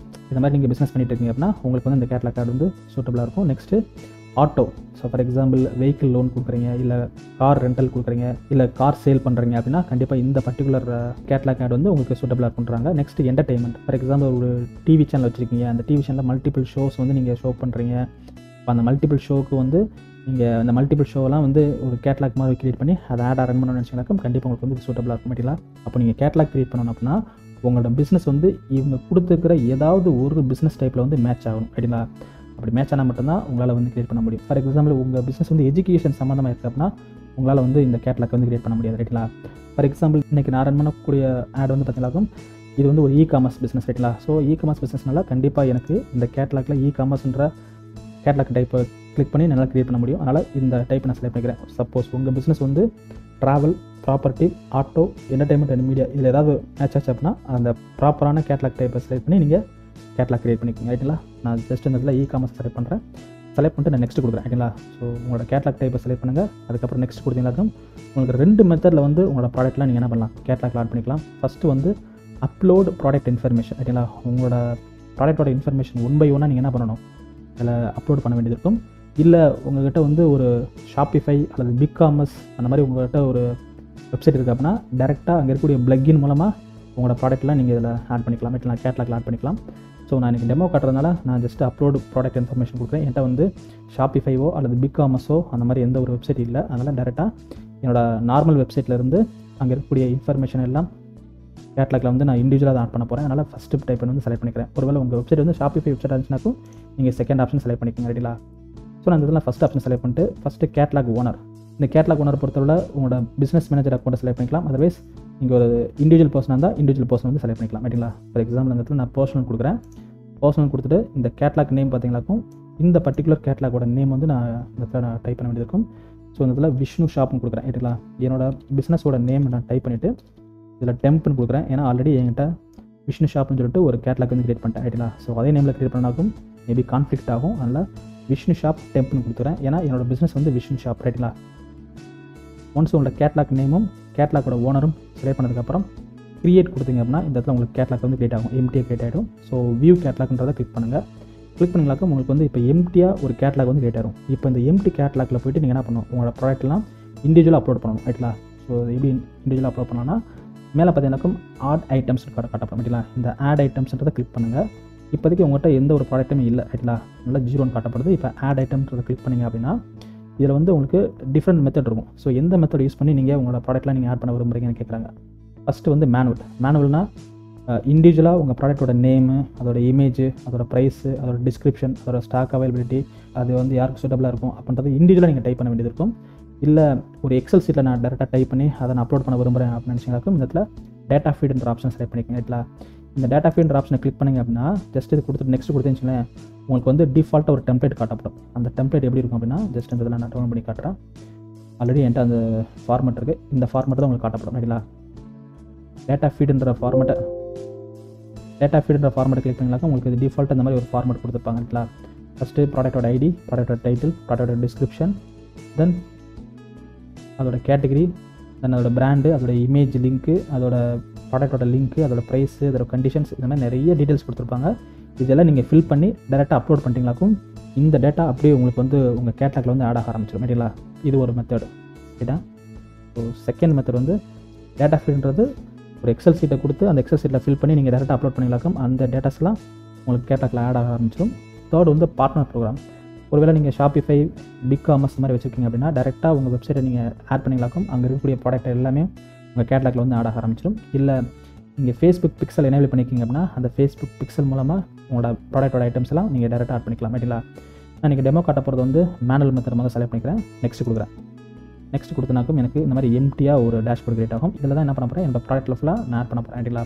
இந்த மாதிரி நீங்கள் பிஸ்னஸ் பண்ணிட்டு இருக்கீங்க அப்படின்னா உங்களுக்கு வந்து இந்த கேட்லாக் கார்டு வந்து சூட்டபிளாக இருக்கும். Next auto. So for example vehicle loan கொடுக்குறீங்க, இல்லை கார் ரெண்டல் கொடுக்குறீங்க, இல்லை கார் சேல் பண்ணுறீங்க அப்படின்னா கண்டிப்பாக இந்த பர்டிகுலர் கேட்லாக் ஆட் வந்து உங்களுக்கு சூட்டபிளாக பண்ணுறாங்க. Next entertainment. ஃபார் எக்ஸாம்பிள் ஒரு டிவி சேனல் வச்சுருக்கீங்க, அந்த டிவி சேனலில் மல்டிபிள் ஷோஸ் வந்து நீங்கள் ஷோ பண்ணுறீங்க. இப்போ அந்த மல்டிபிள் ஷோவுக்கு வந்து நீங்கள் அந்த மல்டிபிள் ஷோலாம் வந்து ஒரு கேட்லாக் மாதிரி கிரியேட் பண்ணி அதை ஆடாக ரன் பண்ணணும்னு நினச்சிங்கனாக்கா கண்டிப்பாக உங்களுக்கு வந்து சூட்டபிளாக இருக்கும் மெட்டீரியலாக. அப்போ நீங்கள் கேட்லாக் கிரியேட் பண்ணணும் அப்படின்னா உங்களோட பிஸ்னஸ் வந்து இவங்க கொடுத்துருக்கிற ஏதாவது ஒரு பிஸ்னஸ் டைப்பில் வந்து மேட்ச் ஆகணும் ரைட்டுங்களா. அப்படி மேட்ச் ஆனால் மட்டும்தான் உங்களால் வந்து கிரியேட் பண்ண முடியும். ஃபார் எக்ஸாம்பிள் உங்கள் பிஸ்னஸ் வந்து எஜுகேஷன் சம்மந்தமாக இருக்குது அப்படின்னா உங்களால் வந்து இந்த கேட்லாக் வந்து கிரியேட் பண்ண முடியாது ரைட்டுங்களா. ஃபார் எக்ஸாம்பிள் இன்றைக்கி நான் ரன் பண்ணக்கூடிய ஆட் வந்து பார்த்தீங்கன்னாக்கும் இது வந்து ஒரு இ-காமர்ஸ் பிஸ்னஸ் ரைட்டுங்களா. ஸோ இ-காமர்ஸ் பிஸ்னஸ்னால கண்டிப்பாக எனக்கு இந்த கேட்லாக்ல இ-காமர்ஸ்ன்ற கேட்லாக் டைப்பை கிளிக் பண்ணி நல்லா கிரியேட் பண்ண முடியும். அதனால் இந்த டைப்பை நான் செலக்ட் பண்ணிக்கிறேன். சப்போஸ் உங்கள் பிஸ்னஸ் வந்து travel, property, auto, entertainment and media இதில் ஏதாவது மேட்ச் ஆச்சு அப்படின்னா அந்த ப்ராப்பரான கேட்லாக் டைப்பை செலக்ட் பண்ணி நீங்கள் கேட்லாக் கிரியேட் பண்ணிக்கோங்க ரைட்டுங்களா. நான் ஜஸ்ட் இந்த இதில் இ-காமர்ஸ் செலக்ட் பண்ணுறேன். செலக்ட் பண்ணிட்டு நான் நெக்ஸ்ட் கொடுக்குறேன் ரைட்டுங்களா. ஸோ உங்களோட கேட்லாக் டைப்பை செலக்ட் பண்ணுங்கள். அதுக்கப்புறம் நெக்ஸ்ட் கொடுத்தீங்கன்னாக்கும் உங்களுக்கு 2 மெத்தடில் வந்து உங்களோட ப்ராடக்ட்லாம் நீங்கள் என்ன பண்ணலாம், கேட்லாக் ஆட் பண்ணிக்கலாம். ஃபஸ்ட்டு வந்து அப்லோட் ப்ராடக்ட் இன்ஃபர்மேஷன் ரைட்டுங்களா. உங்களோட ப்ராடக்டோட இன்ஃபர்மேஷன் 1 by 1 நீங்கள் என்ன பண்ணணும், அதில் அப்லோட் பண்ண வேண்டியது இருக்கும். இல்லை உங்கள்கிட்ட வந்து ஒரு ஷாப்பிஃபை அல்லது பிக்-காமர்ஸ் அந்த மாதிரி உங்கள்கிட்ட ஒரு வெப்சைட் இருக்குது அப்படின்னா டேரெக்டாக அங்கே இருக்கக்கூடிய பிளக்கின் மூலமாக உங்களோட ப்ராடக்ட்லாம் நீங்கள் இதில் ஆட் பண்ணிக்கலாம் ரைட்டுங்களா, கேட்லாக்ல ஆட் பண்ணிக்கலாம். ஸோ நான் இன்றைக்கி டெமோ காட்டுறதுனால நான் ஜஸ்ட் அப்லோட் ப்ராடக்ட் இன்ஃபர்மேஷன் கொடுக்குறேன். என்கிட்ட வந்து ஷாப்பிஃபைவோ அல்லது பிக்-காமர்ஸோ அந்த மாதிரி எந்த ஒரு வெப்சைட் இல்லை. அதனால் டேரெக்டாக என்னோட நார்மல் வெப்சைட்லேருந்து அங்கே இருக்கக்கூடிய இன்ஃபர்மேஷன் எல்லாம் கேட்லாக்ல வந்து நான் இண்டிவிஜுவலாக ஆட் பண்ண போகிறேன். அதனால் ஃபஸ்ட்டு டைப் வந்து செலக்ட் பண்ணிக்கிறேன். ஒருவேளை உங்கள் வெப்சைட் வந்து ஷாப்பிஃபை வெப்சைட் இருந்துச்சுனாக்கும் நீங்கள் செகண்ட் ஆப்ஷன் செலக்ட் பண்ணிக்கோங்க ரைட்டுங்களா. ஸோ நான் இந்த இதில் ஃபஸ்ட் ஆப்ஷன் செலக்ட் பண்ணிட்டு ஃபஸ்ட்டு கேட்லாக் ஓனர். இந்த கேட்லாக் ஓனர் பொறுத்தவரை உங்களோட பிஸ்னஸ் மேனேஜர் அக்கௌண்ட்டை செலக்ட் பண்ணிக்கலாம். அதர்வைஸ் நீங்கள் ஒரு இண்டிவிஜுவல் பர்சனாக இருந்தால் இண்டிவிஜுவல் பர்சன் வந்து செலக்ட் பண்ணிக்கலாம் ரைட்டுங்களா. ஃபார் எக்ஸாம்பிள் அந்த இடத்துல நான் பர்சனல் கொடுக்குறேன். பர்சனல் கொடுத்துட்டு இந்த கேட்லாக் நேம் பார்த்தீங்கன்னாக்கும் இந்த பர்டிகுலர் கேட்லாக்கோட நேம் வந்து நான் இந்த இடத்துல நான் டைப் பண்ண வேண்டியிருக்கும். ஸோ இந்த இடத்துல விஷ்ணு ஷாப்னு கொடுக்குறேன் ரைட்டுங்களா. என்னோட பிஸ்னஸோட நேம் நான் டைப் பண்ணிவிட்டு இதில் டெம்ப்னு கொடுக்குறேன். ஏன்னா ஆல்ரெடி என்கிட்ட விஷ்ணு ஷாப்னு சொல்லிட்டு ஒரு கேட்லாக் வந்து கிரியேட் பண்ணிட்டேன் ரைட்டுங்களா. ஸோ அதே நேமில் கிரியேட் பண்ணாக்கும் மேபி கான்ஃப்ளிக்ட் ஆகும். அதனால் விஷ்ணு ஷாப் டெம்ப்னு கொடுத்துறேன். ஏன்னா என்னோட பிஸ்னஸ் வந்து விஷ்ணு ஷாப் ரைட்டுங்களா. ஒன்ஸ் உங்களோட கேட்லாக் நேமும் கேட்லாக்கோட ஓனரும் செலக்ட் பண்ணதுக்கப்புறம் கிரியேட் கொடுத்தீங்க அப்படின்னா இந்த இடத்துல உங்களுக்கு கேட்லாக் வந்து கிரியேட் ஆகும், எம்டியாக கிரியேட் ஆகிடும். ஸோ வியூ கேட்லாக்ன்றதை கிளிக் பண்ணுங்கள். கிளிக் பண்ணிங்களாக்க உங்களுக்கு வந்து இப்போ எம்டியாக ஒரு கேட்லாக் வந்து கிரியேட் ஆகும். இப்போ இந்த எம்டி கேட்லாக்ல போய்ட்டு நீங்கள் என்ன பண்ணணும், உங்களோட ப்ராடக்ட்லாம் இண்டிவிஜுவலாக அப்லோட் பண்ணணும் ரைட்டுங்களா. ஸோ எப்படி இண்டிவிஜுவலாக அப்லோட் பண்ணோன்னா மேலே பார்த்தீங்கன்னாக்கும் ஆட் ஐட்டம்ஸ் காட்டப்படும் ரைட்டுங்களா. இந்த ஆட் ஐட்டம்ஸ்ன்றதை கிளிக் பண்ணுங்கள். இப்போதைக்கு உங்கள்கிட்ட எந்த ஒரு ப்ராடக்ட்டுமே இல்லை ரைட்டுங்களா, நல்லா 0ன்னு காட்டப்படுது. இப்போ ஆட் ஐட்டம்ன்றதை கிளிக் பண்ணிங்க அப்படின்னா இதில் வந்து உங்களுக்கு டிஃப்ரெண்ட் மெத்தட் இருக்கும். ஸோ எந்த மெத்தட் யூஸ் பண்ணி நீங்கள் உங்களோட ப்ராடக்ட்லாம் நீங்கள் ஆட் பண்ண விரும்புறீங்கன்னு கேட்குறாங்க. ஃபஸ்ட்டு வந்து மேனுவல்னால் இண்டிவிஜுவலாக உங்கள் ப்ராடக்ட்டோட நேமு, அதோட இமேஜ், அதோட ப்ரைஸு, அதோட டிஸ்கிரிப்ஷன், அதோட ஸ்டாக் அவைலபிலிட்டி, அது வந்து யாருக்கு சூட்டபிளாக இருக்கும் அப்படின்றது இண்டிவிஜுவலாக நீங்கள் டைப் பண்ண வேண்டியது இருக்கும். இல்லை ஒரு எக்ஸல் சீட்டில் நான் டேரெக்டாக டைப் பண்ணி அதை நான் அப்லோட் பண்ண விரும்புகிறேன் அப்படின்னு நினச்சிங்கனாக்கும் இந்த இடத்துல டேட்டா ஃபீடுன்ற ஆப்ஷன் செலக்ட் பண்ணிக்கோங்க ரைட்டுங்களா. இந்த டேட்டா ஃபீடுன்ற ஆப்ஷனை கிளிக் பண்ணிங்க அப்படின்னா ஜஸ்ட் இது கொடுத்துட்டு நெக்ஸ்ட் கொடுத்தீங்கன்னு உங்களுக்கு வந்து டிஃபால்ட்டாக ஒரு டெம்ப்ளேட் காட்டப்படும். அந்த டெம்ப்ளேட் எப்படி இருக்கும் அப்படின்னா ஜஸ்ட் இந்த இதில் நான் டவுன் பண்ணி காட்டுறேன். ஆல்ரெடி என்கிட்ட அந்த ஃபார்மேட் இருக்குது. இந்த ஃபார்மேட் தான் உங்களுக்கு காட்டப்படும் ரைட்டுங்களா. டேட்டா ஃபீடுன்ற ஃபார்மேட்டை கிளிக் பண்ணிங்கனாக்கா உங்களுக்கு இது டிஃபால்ட்டாக இந்த மாதிரி ஒரு ஃபார்மேட் கொடுத்துருப்பாங்க ரைட்டுங்களா. ஃபஸ்ட்டு ப்ராடக்ட்டோட ஐடி, ப்ராடக்ட்டோட டைட்டில், ப்ராடக்ட்டோட டிஸ்கிரிப்ஷன், தென் அதோட கேட்டகரி, தென் அதோட பிராண்டு, அதோட இமேஜ் லிங்க்கு, அதோட ப்ராடக்ட்டோட லிங்க்கு, அதோட ப்ரைஸு, அதோட கண்டிஷன்ஸ், இந்த மாதிரி நிறைய டீட்டெயில்ஸ் கொடுத்துருப்பாங்க. இதெல்லாம் நீங்கள் ஃபில் பண்ணி டேரெக்டாக அப்லோட் பண்ணிட்டீங்களாக்கும் இந்த டேட்டா அப்படியே உங்களுக்கு வந்து உங்கள் கேட்லாக்ல வந்து ஆட் ஆக ஆரம்பிச்சிடும் ரைட்டுங்களா. இது ஒரு மெத்தடு ரைட்டா. ஸோ செகண்ட் மெத்தட் வந்து டேட்டா ஃபீல்டுன்றது ஒரு எக்ஸல் சீட்டை கொடுத்து அந்த எக்ஸல் சீட்டில் ஃபில் பண்ணி நீங்கள் டேரெக்டாக அப்லோட் பண்ணிங்களாக்கும் அந்த டேட்டாஸ்லாம் உங்களுக்கு கேட்லாக்ல ஆட் ஆக ஆரம்பிச்சிடும். தேர்ட் வந்து பார்ட்னர் ப்ரோக்ராம். ஒருவேளை நீங்கள் ஷாப்பிஃபை, பிக்-காமர்ஸ் மாதிரி வச்சுருக்கீங்க அப்படின்னா டேரெக்டாக உங்கள் வெப்சைட்டை நீங்கள் ஆட் பண்ணிங்களாக்கும் அங்கே இருக்கக்கூடிய ப்ராடக்ட் எல்லாமே உங்கள் கேட்லாக்ல வந்து ஆட் ஆக ஆரம்பிச்சிடும். இல்லை நீங்கள் ஃபேஸ்புக் பிக்சல் எனேபிள் பண்ணிக்கிங்க அப்படின்னா அந்த ஃபேஸ்புக் பிக்சல் மூலமாக உங்களோட ப்ராடக்ட்டோட ஐட்டம்ஸ் எல்லாம் நீங்கள் டேரெக்டாக ஆட் பண்ணிக்கலாம் ரைட்டுங்களா. நான் இன்றைக்கி டெமோ காட்ட போகிறது வந்து மேனுவல் மெத்தட் மாதிரி செலக்ட் பண்ணிக்கிறேன். நெக்ஸ்ட் கொடுக்குறேன். நெக்ஸ்ட் கொடுத்தனாக்கும் எனக்கு இந்த மாதிரி எம்டியாக ஒரு டேஷ்போர்ட் கிரியேட் ஆகும். இதில் தான் என்ன பண்ண போகிறேன், என்னோட ப்ராடக்ட்டில் ஃபுல்லாக நான் ஆட் பண்ண போகிறேன் ரைட்டுங்களா.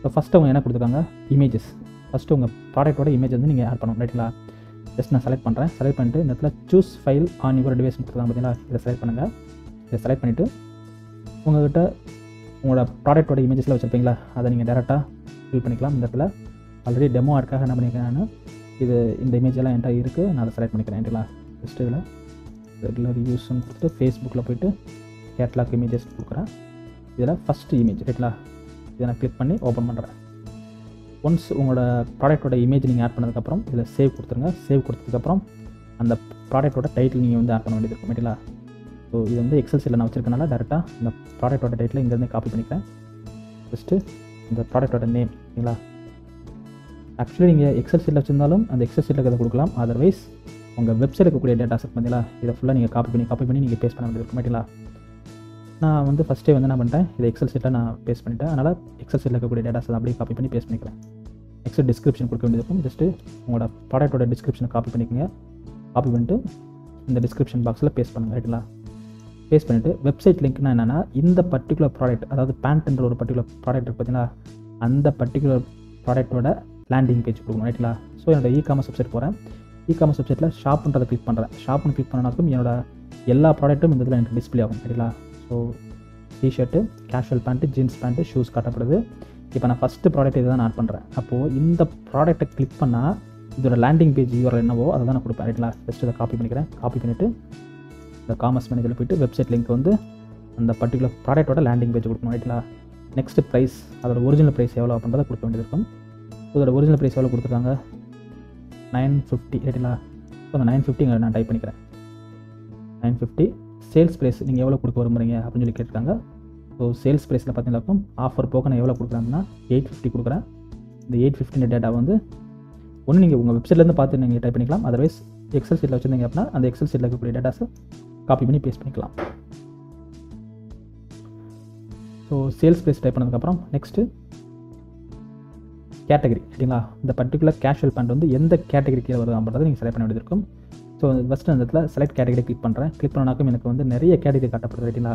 ஸோ ஃபஸ்ட்டு அவங்க என்ன கொடுத்துருக்காங்க, இமேஜஸ். ஃபஸ்ட்டு உங்கள் ப்ராடக்ட்டோட இமேஜ் வந்து நீங்கள் ஆட் பண்ணணும் ரைட்டுங்களா. ஜஸ்ட் நான் செலக்ட் பண்ணுறேன். செலக்ட் பண்ணிட்டு இந்த இடத்துல choose file on your device கொடுத்துருக்காங்க பார்த்தீங்களா. இதை செலக்ட் பண்ணுங்கள். இதை செலக்ட் பண்ணிவிட்டு உங்கள்கிட்ட உங்களோட ப்ராடக்ட்டோட இமேஜஸில் வச்சுருப்பீங்களா அதை நீங்கள் டேரெக்டாக ஃபில் பண்ணிக்கலாம். இந்த இடத்துல ஆல்ரெடி டெமோ ஆட்காக என்ன பண்ணிக்கிறேன் நான் இது இந்த இமேஜ் எல்லாம் என்கிட்ட இருக்குது, நான் அதை செலக்ட் பண்ணிக்கிறேன் ரைட்டுங்களா. ஜஸ்ட் இதில் ரெகுலர் யூஸ்ன்னு கொடுத்துட்டு ஃபேஸ்புக்கில் போய்ட்டு கேட்லாக் இமேஜஸ் கொடுக்குறேன். இதில் ஃபஸ்ட்டு இமேஜ் ரைட்டுங்களா. இதை நான் கிளிக் பண்ணி ஓப்பன் பண்ணுறேன். ஒன்ஸ் உங்களோட ப்ராடக்ட்டோட இமேஜ் நீங்கள் ஆட் பண்ணதுக்கப்புறம் இதில் சேவ் கொடுத்துருங்க. சேவ் கொடுத்ததுக்கப்புறம் அந்த ப்ராடக்ட்டோட டைட்டில் நீங்கள் வந்து ஆட் பண்ண வேண்டியது இருக்கும் ரைட்டுங்களா. ஸோ இது வந்து எக்ஸல் சீட்டில் நான் வச்சிருக்கனால டேரெக்டாக இந்த ப்ராடக்ட்டோட டைட்டில் இங்கேருந்து காப்பி பண்ணிக்கிறேன். ஃபஸ்ட்டு இந்த ப்ராடக்ட்டோட நேம் சரிங்களா. ஆக்சுவலி நீங்கள் எக்ஸல் சீட்டில் வச்சிருந்தாலும் அந்த எக்ஸல் சீட்டில் இருக்கிறத கொடுக்கலாம். அதர்வைஸ் உங்கள் வெப்சைட் இருக்கக்கூடிய டேட்டாஸ் பார்த்தீங்களா, இதை ஃபுல்லாக நீங்கள் காப்பி பண்ணி நீங்கள் பேஸ்ட் பண்ண வேண்டியது இருக்கும் ரைட்டுங்களா. நான் வந்து ஃபஸ்ட்டே வந்து என்ன பண்ணிட்டேன், இதை எக்ஸல் சீட்டில் நான் பேஸ்ட் பண்ணிட்டேன். அதனால் எக்ஸல் சீட்டில் இருக்கக்கூடிய டேட்டாஸ் அப்படியே காப்பி பண்ணி பேஸ்ட் பண்ணிக்கிறேன். நெக்ஸ்ட் டிஸ்கிரிப்ஷன் கொடுக்க வேண்டியது இருக்கும். ஜஸ்ட்டு உங்களோட ப்ராடக்ட்டோட டிஸ்கிரிப்ஷனை காப்பி பண்ணிக்கோங்க. காப்பி பண்ணிட்டு இந்த டிஸ்கிரிப்ஷன் பாக்ஸில் பேஸ்ட் பண்ணுங்கள் ரைட்டுங்களா. பேஸ்ட் பண்ணிவிட்டு வெப்சைட் லிங்க்னா என்னென்னா, இந்த பர்டிகுலர் ப்ராடக்ட் அதாவது பேண்ட்ன்ற ஒரு பர்டிகுலர் ப்ராடக்ட் இருக்குது பார்த்தீங்களா, அந்த பர்டிகுலர் ப்ராடக்ட்டோட லேண்டிங் பேஜ் கொடுக்கணும் ரைட்டுங்களா. ஸோ என்னோட இகாமர்ஸ் வெப்சைட் போகிறேன். இகாமர்ஸ் வெப்சைட்டில் ஷாப்புன்றதை கிளிக் பண்ணுறேன். ஷாப்னு கிளிக் பண்ணனாக்கும் என்னோட எல்லா ப்ராடக்ட்டும் இந்த இதில் எனக்கு டிஸ்பிளே ஆகும் ரைட்டுங்களா. So T-shirt, casual pant, jeans pant, shoes காட்டப்படுது. இப்போ நான் ஃபஸ்ட்டு ப்ராடக்ட் இதை தான் ஆட் பண்ணுறேன். அப்போது இந்த ப்ராடக்ட்டை கிளிக் பண்ணால் இதோட லேண்டிங் பேஜ் யூஆர்எல் என்னவோ அதை தான் நான் கொடுப்பேன் ரைட்டுங்களா. ஜஸ்ட் இதை காப்பி பண்ணிக்கிறேன். காப்பி பண்ணிவிட்டு இந்த காமர்ஸ் மேனேஜரில் போய்ட்டு வெப்சைட் லிங்க் வந்து அந்த பர்டிகுலர் ப்ராடக்ட்டோட லேண்டிங் பேஜ் கொடுக்கணும் ரைட்டுங்களா. நெக்ஸ்ட்டு ப்ரைஸ், அதோட ஒரிஜினல் ப்ரைஸ் எவ்வளோ அப்படின்றத கொடுக்க வேண்டியது இருக்கும். இதோட ஒரிஜினல் ப்ரைஸ் எவ்வளோ கொடுத்துருக்காங்க, 950 ரைட்டுங்களா. ஸோ அந்த 950 நான் டைப் பண்ணிக்கிறேன். 950 சேல்ஸ் ப்ரைஸ் நீங்கள் எவ்வளோ கொடுக்க விரும்புறீங்க அப்படின்னு சொல்லி கேட்டிருக்காங்க. ஸோ சேல்ஸ் ப்ரைஸில் பார்த்தீங்கன்னாக்கும் ஆஃபர் போக நான் எவ்வளோ கொடுக்குறேன்னா 850 கொடுக்குறேன். இந்த 850 டேட்டா வந்து ஒன்று நீங்கள் உங்கள் வெப்சைட்லேருந்து பார்த்து நீங்கள் டைப் பண்ணிக்கலாம். அதர்வைஸ் எக்ஸல் சீட்டில் வச்சுருந்தீங்க அப்படின்னா அந்த எக்ஸல் சீட்டில் இருக்கக்கூடிய டேட்டாஸை காப்பி பண்ணி பேஸ்ட் பண்ணிக்கலாம். ஸோ சேல்ஸ் ப்ரைஸ் டைப் பண்ணதுக்கப்புறம் நெக்ஸ்ட்டு கேட்டகரி ரைட்டுங்களா. இந்த பர்டிகுலர் கேஷுவல் பேண்ட் வந்து எந்த கேட்டகரி கீழே வருது அப்படின்றத நீங்கள் செலக்ட் பண்ண வேண்டியது இருக்கும். ஸோ ஃபஸ்ட்டு அந்த இடத்துல செலக்ட் கேட்டகரி கிளிக் பண்ணுறேன். கிளிக் பண்ணாக்கும் எனக்கு வந்து நிறைய கேட்டகரி காட்டப்படுது ரைட்டுங்களா.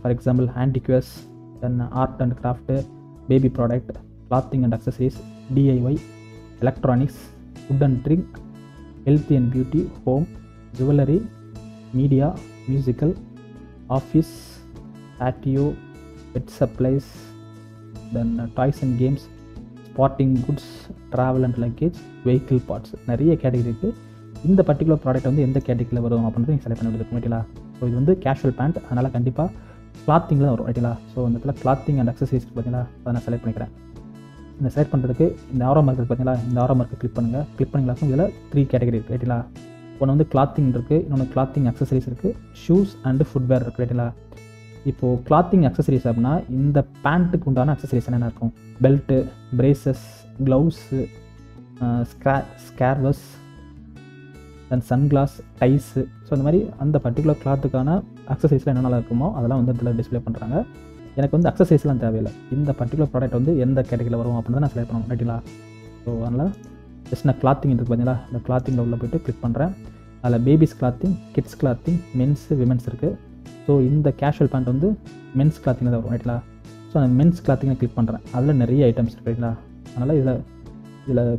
For example antiques, then art and craft, baby product, clothing and accessories, DIY, electronics, food and drink, health and beauty, home, jewellery, media, musical, office, patio, pet supplies, then toys and games, sporting goods, travel and luggage, vehicle parts, நிறைய category இருக்குது. இந்த particular product வந்து எந்த கேட்டகரியில் வரும் அப்படின்றது நீங்கள் select பண்ண வேண்டியது ரைட்டுங்களா. ஸோ இது வந்து கேஷுவல் பேண்ட், அதனால் கண்டிப்பாக கிளாத்திங்கில் தான் வரும் ரைட்டுங்களா. ஸோ அந்த இடத்துல கிளாத்திங் அண்ட் அக்சசரிஸ் பார்த்தீங்களா, அதை நான் செலக்ட் பண்ணிக்கிறேன். இந்த செலக்ட் பண்ணுறதுக்கு இந்த ஆரோ மார்க் பார்த்தீங்களா, இந்த ஆரோ மார்க்கை கிளிக் பண்ணுங்கள். கிளிக் பண்ணிங்களாக்கும் இதில் 3 கேட்டகரி இருக்குது ரைட்டுங்களா. ஒன்று வந்து கிளாத்திங் இருக்குது, இன்னொன்று கிளாத்திங் அக்சசரிஸ் இருக்குது, ஷூஸ் அண்டு ஃபுட்வேர் இருக்குது ரைட்டுங்களா. இப்போது கிளாத்திங் அக்சசரிஸ் அப்படின்னா இந்த பேண்ட்டுக்கு உண்டான அக்சசரிஸ் என்னென்ன இருக்கும், பெல்ட்டு, பிரேசஸ், க்ளவுஸு, ஸ்கேர்வஸ், தென் சன்கிளாஸ், டைஸு. ஸோ இந்த மாதிரி அந்த பர்டிகுலர் கிளாத்துக்கான அக்சசரிஸில் என்னென்ன இருக்குமோ அதெல்லாம் வந்து இதில் டிஸ்பிளே பண்ணுறாங்க. எனக்கு வந்து அக்சசரிஸ்லாம் தேவையில்லை. இந்த பர்டிகுலர் ப்ராடக்ட் வந்து எந்த கேட்டகரியில் வரும் அப்படின்னு நான் செலக்ட் பண்ணணும் ரைட்டுங்களா. ஸோ அதனால் ஜஸ்ட் நான் கிளாத்திங் இருக்குது பார்த்தீங்களா, இந்த கிளாத்திங்கில் உள்ள போய்ட்டு கிளிக் பண்ணுறேன். அதில் babies clothing, kids clothing, men's, women's இருக்குது. ஸோ இந்த கேஷுவல் பேண்ட் வந்து மென்ஸ் கிளாத்திங்கில் தான் வரும் ரைட்டுங்களா. ஸோ அந்த மென்ஸ் கிளாத்திங்கை கிளிக் பண்ணுறேன். அதில் நிறைய ஐட்டம்ஸ் இருக்குது ரைட்டுங்களா. அதனால் இதில்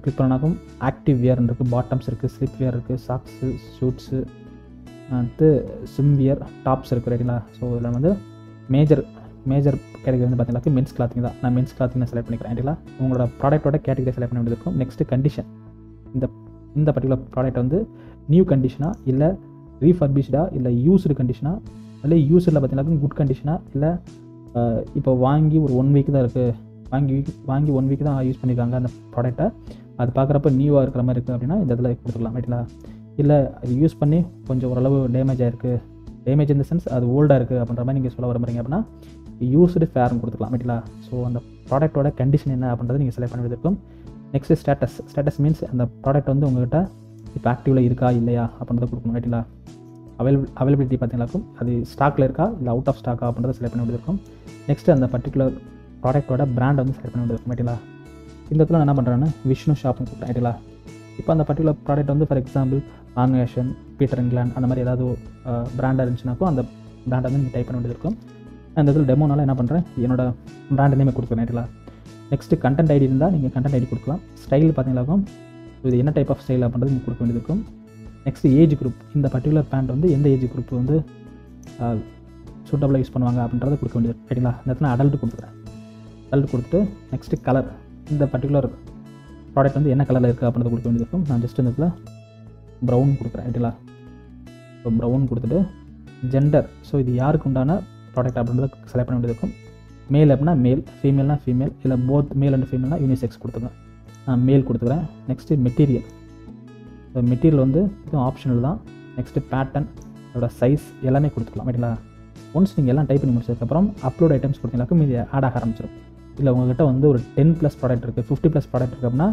கிளிக் பண்ணாக்கும் ஆக்டிவ் வியர் இருக்குது, பாட்டம்ஸ் இருக்குது, ஸ்லிப் வியர் இருக்குது, சாக்ஸு, ஷூட்ஸு, அடுத்து ஸ்விம் வியர், டாப்ஸ் இருக்குது ரைட்டுங்களா. ஸோ இதில் வந்து மேஜர் கேட்டகரி வந்து பார்த்தீங்கன்னா மென்ஸ் கிளாத்திங் தான். நான் மென்ஸ் கிளாத்திங் செலக்ட் பண்ணிக்கிறேன் ரைட்டுங்களா. உங்களோட ப்ராடக்ட்டோட கேட்டகரி செலக்ட் பண்ண வேண்டியது இருக்கும். நெக்ஸ்ட்டு கண்டிஷன், இந்த பர்டிகுலர் ப்ராடக்ட் வந்து நியூ கண்டிஷனாக இல்லை ரீஃபர்பிஷ்டாக இல்லை யூஸ்டு கண்டிஷனாக, இல்லை யூஸில் பார்த்தீங்கன்னா குட் கண்டிஷனாக, இல்லை இப்போ வாங்கி ஒரு 1 வீக் தான் இருக்குது, வாங்கி 1 வீக் தான் யூஸ் பண்ணியிருக்காங்க அந்த ப்ராடக்ட்டை, அது பார்க்குறப்ப நியூவாக இருக்கிற மாதிரி இருக்குது அப்படின்னா இந்த இதில் கொடுத்துக்கலாம் ரைட்டுங்களா. இல்லை அது யூஸ் பண்ணி கொஞ்சம் ஓரளவு டேமேஜ் ஆகிருக்கு, டேமேஜ் இந்த சென்ஸ் அது ஓல்டாக இருக்குது அப்படின்ற மாதிரி நீங்கள் சொல்ல விரும்புறீங்க அப்படின்னா யூஸ்டு ஃபேர்னு கொடுத்துக்கலாம் ரைட்டுங்களா. ஸோ அந்த ப்ராடக்ட்டோட கண்டிஷன் என்ன அப்படின்றத நீங்கள் செலக்ட் பண்ண வேண்டியது இருக்கும். நெக்ஸ்ட்டு ஸ்டேட்டஸ் மீன்ஸ் அந்த ப்ராடக்ட் வந்து உங்கள்கிட்ட இப்போ ஆக்டிவில் இருக்கா இல்லையா அப்படின்றத கொடுக்கணும் ரைட்டுங்களா. அவைலபிலிட்டி பார்த்தீங்கன்னாக்கும் அது ஸ்டாக்கில் இருக்கா இல்லை அவுட் ஆஃப் ஸ்டாக்கா அப்படின்றத செலக்ட் பண்ண வேண்டியது இருக்கும். நெக்ஸ்ட்டு அந்த பர்டிகுலர் ப்ராடக்ட்டோட பிராண்ட் வந்து செலக்ட் பண்ண வேண்டியது இருக்கும் ரைட்டுங்களா. இந்த இடத்துல நான் என்ன பண்ணுறேன்னா விஷ்ணு ஷாப்னு கொடுத்தேன் ரைட்டுங்களா. இப்போ அந்த பர்டிகுலர் ப்ராடக்ட் வந்து ஃபார் எக்ஸாம்பிள் ஆன்வேஷன், பீட்டர் இங்கிலாந்து அந்த மாதிரி ஏதாவது பிராண்டாக இருந்துச்சுனாக்கும் அந்த பிராண்டை வந்து நீங்கள் டைப் பண்ண வேண்டியது இருக்கும். அந்த இதில் டெமோனால என்ன பண்ணுறேன், என்னோட பிராண்ட் நேமே கொடுக்குறேன் ரைட்டுங்களா. நெக்ஸ்ட்டு கண்டென்ட் ஐடி இருந்தால் நீங்கள் கண்டென்ட் ஐடி கொடுக்கலாம். ஸ்டைல் பார்த்தீங்கன்னாக்கும் இது என்ன டைப் ஆஃப் ஸ்டைல் அப்படின்றது நீங்கள் கொடுக்க வேண்டியது இருக்கும். நெக்ஸ்ட்டு ஏஜ் குரூப், இந்த பர்டிகுலர் பேண்ட் வந்து எந்த ஏஜ் குரூப் வந்து சூட்டபிளாக யூஸ் பண்ணுவாங்க அப்படின்றத கொடுக்க வேண்டியது ரைட்டுங்களா. இந்த இடத்துல அடல்ட் கொடுத்துக்கிறேன். அடல்ட் கொடுத்துட்டு நெக்ஸ்ட்டு கலர், இந்த பர்டிகுலர் ப்ராடக்ட் வந்து என்ன கலரில் இருக்குது அப்படின்றத கொடுக்க வேண்டியது இருக்கும். நான் ஜஸ்ட் இந்த இடத்துல ப்ரௌன் கொடுக்குறேன் ரைட்டுங்களா. இப்போ ப்ரௌன் கொடுத்துட்டு ஜெண்டர், ஸோ இது யாருக்கு உண்டான ப்ராடக்ட் அப்படின்றத செலக்ட் பண்ண வேண்டியது இருக்கும். மேல் அப்படின்னா மேல், ஃபீமேல்னா ஃபீமேல், இல்லை போத் மேல் அண்ட் ஃபீமேல்னா யூனிசெக்ஸ் கொடுத்துருங்க. நான் மேல் கொடுத்துக்கிறேன். நெக்ஸ்ட்டு மெட்டீரியல், மெட்டீரியல் வந்து இதுவும் ஆப்ஷனல் தான். நெக்ஸ்ட்டு பேட்டர்ன், அதோட சைஸ் எல்லாமே கொடுத்துக்கலாம் ரைட்டுங்களா. ஒன்ஸ் நீங்கள் எல்லாம் டைப் பண்ணி முடிச்சதுக்கப்புறம் அப்லோட் ஐட்டம்ஸ் கொடுத்தீங்களாக்கும் இது ஆட் ஆக ஆரம்பிச்சிடும். இல்லை உங்கள்கிட்ட வந்து ஒரு 10+ ப்ராடக்ட் இருக்குது, 50+ ப்ராடக்ட் இருக்குது அப்படின்னா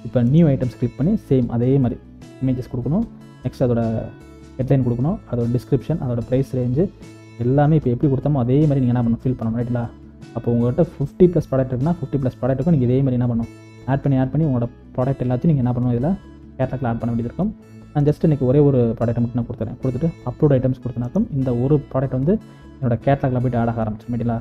இப்போ நியூ ஐட்டம்ஸ் கிளிக் பண்ணி சேம் அதே மாதிரி இமேஜஸ் கொடுக்கணும். நெக்ஸ்ட் அதோட ஹெட்லைன் கொடுக்கணும், அதோட டிஸ்கிரிப்ஷன், அதோட ப்ரைஸ் ரேஞ்சு எல்லாமே இப்போ எப்படி கொடுத்தோமோ அதே மாதிரி நீங்கள் என்ன பண்ணணும், ஃபில் பண்ணணும் ரைட்டுங்களா. அப்போ உங்கள்கிட்ட 50+ ப்ராடக்ட் இருக்குன்னா 50+ ப்ராடக்ட்டுக்கும் நீங்கள் இதே மாதிரி என்ன பண்ணணும், ஆட் பண்ணி உங்களோட ப்ராடக்ட் எல்லாத்தையும் நீங்கள் என்ன பண்ணணும், இதில் கேட்டலாகில் ஆட் பண்ண வேண்டியது இருக்கும். நான் ஜஸ்ட் இன்றைக்கி ஒரே ஒரு ப்ராடக்ட்டை மட்டும் நான் கொடுத்துறேன். கொடுத்துட்டு அப்லோட் ஐட்டம்ஸ் கொடுத்தனாக்கும் இந்த ஒரு ப்ராடக்ட் வந்து என்னோட கேட்டலாகில் போய்ட்டு ஆட் ஆக ஆரம்பிச்சு ரைட்டுங்களா.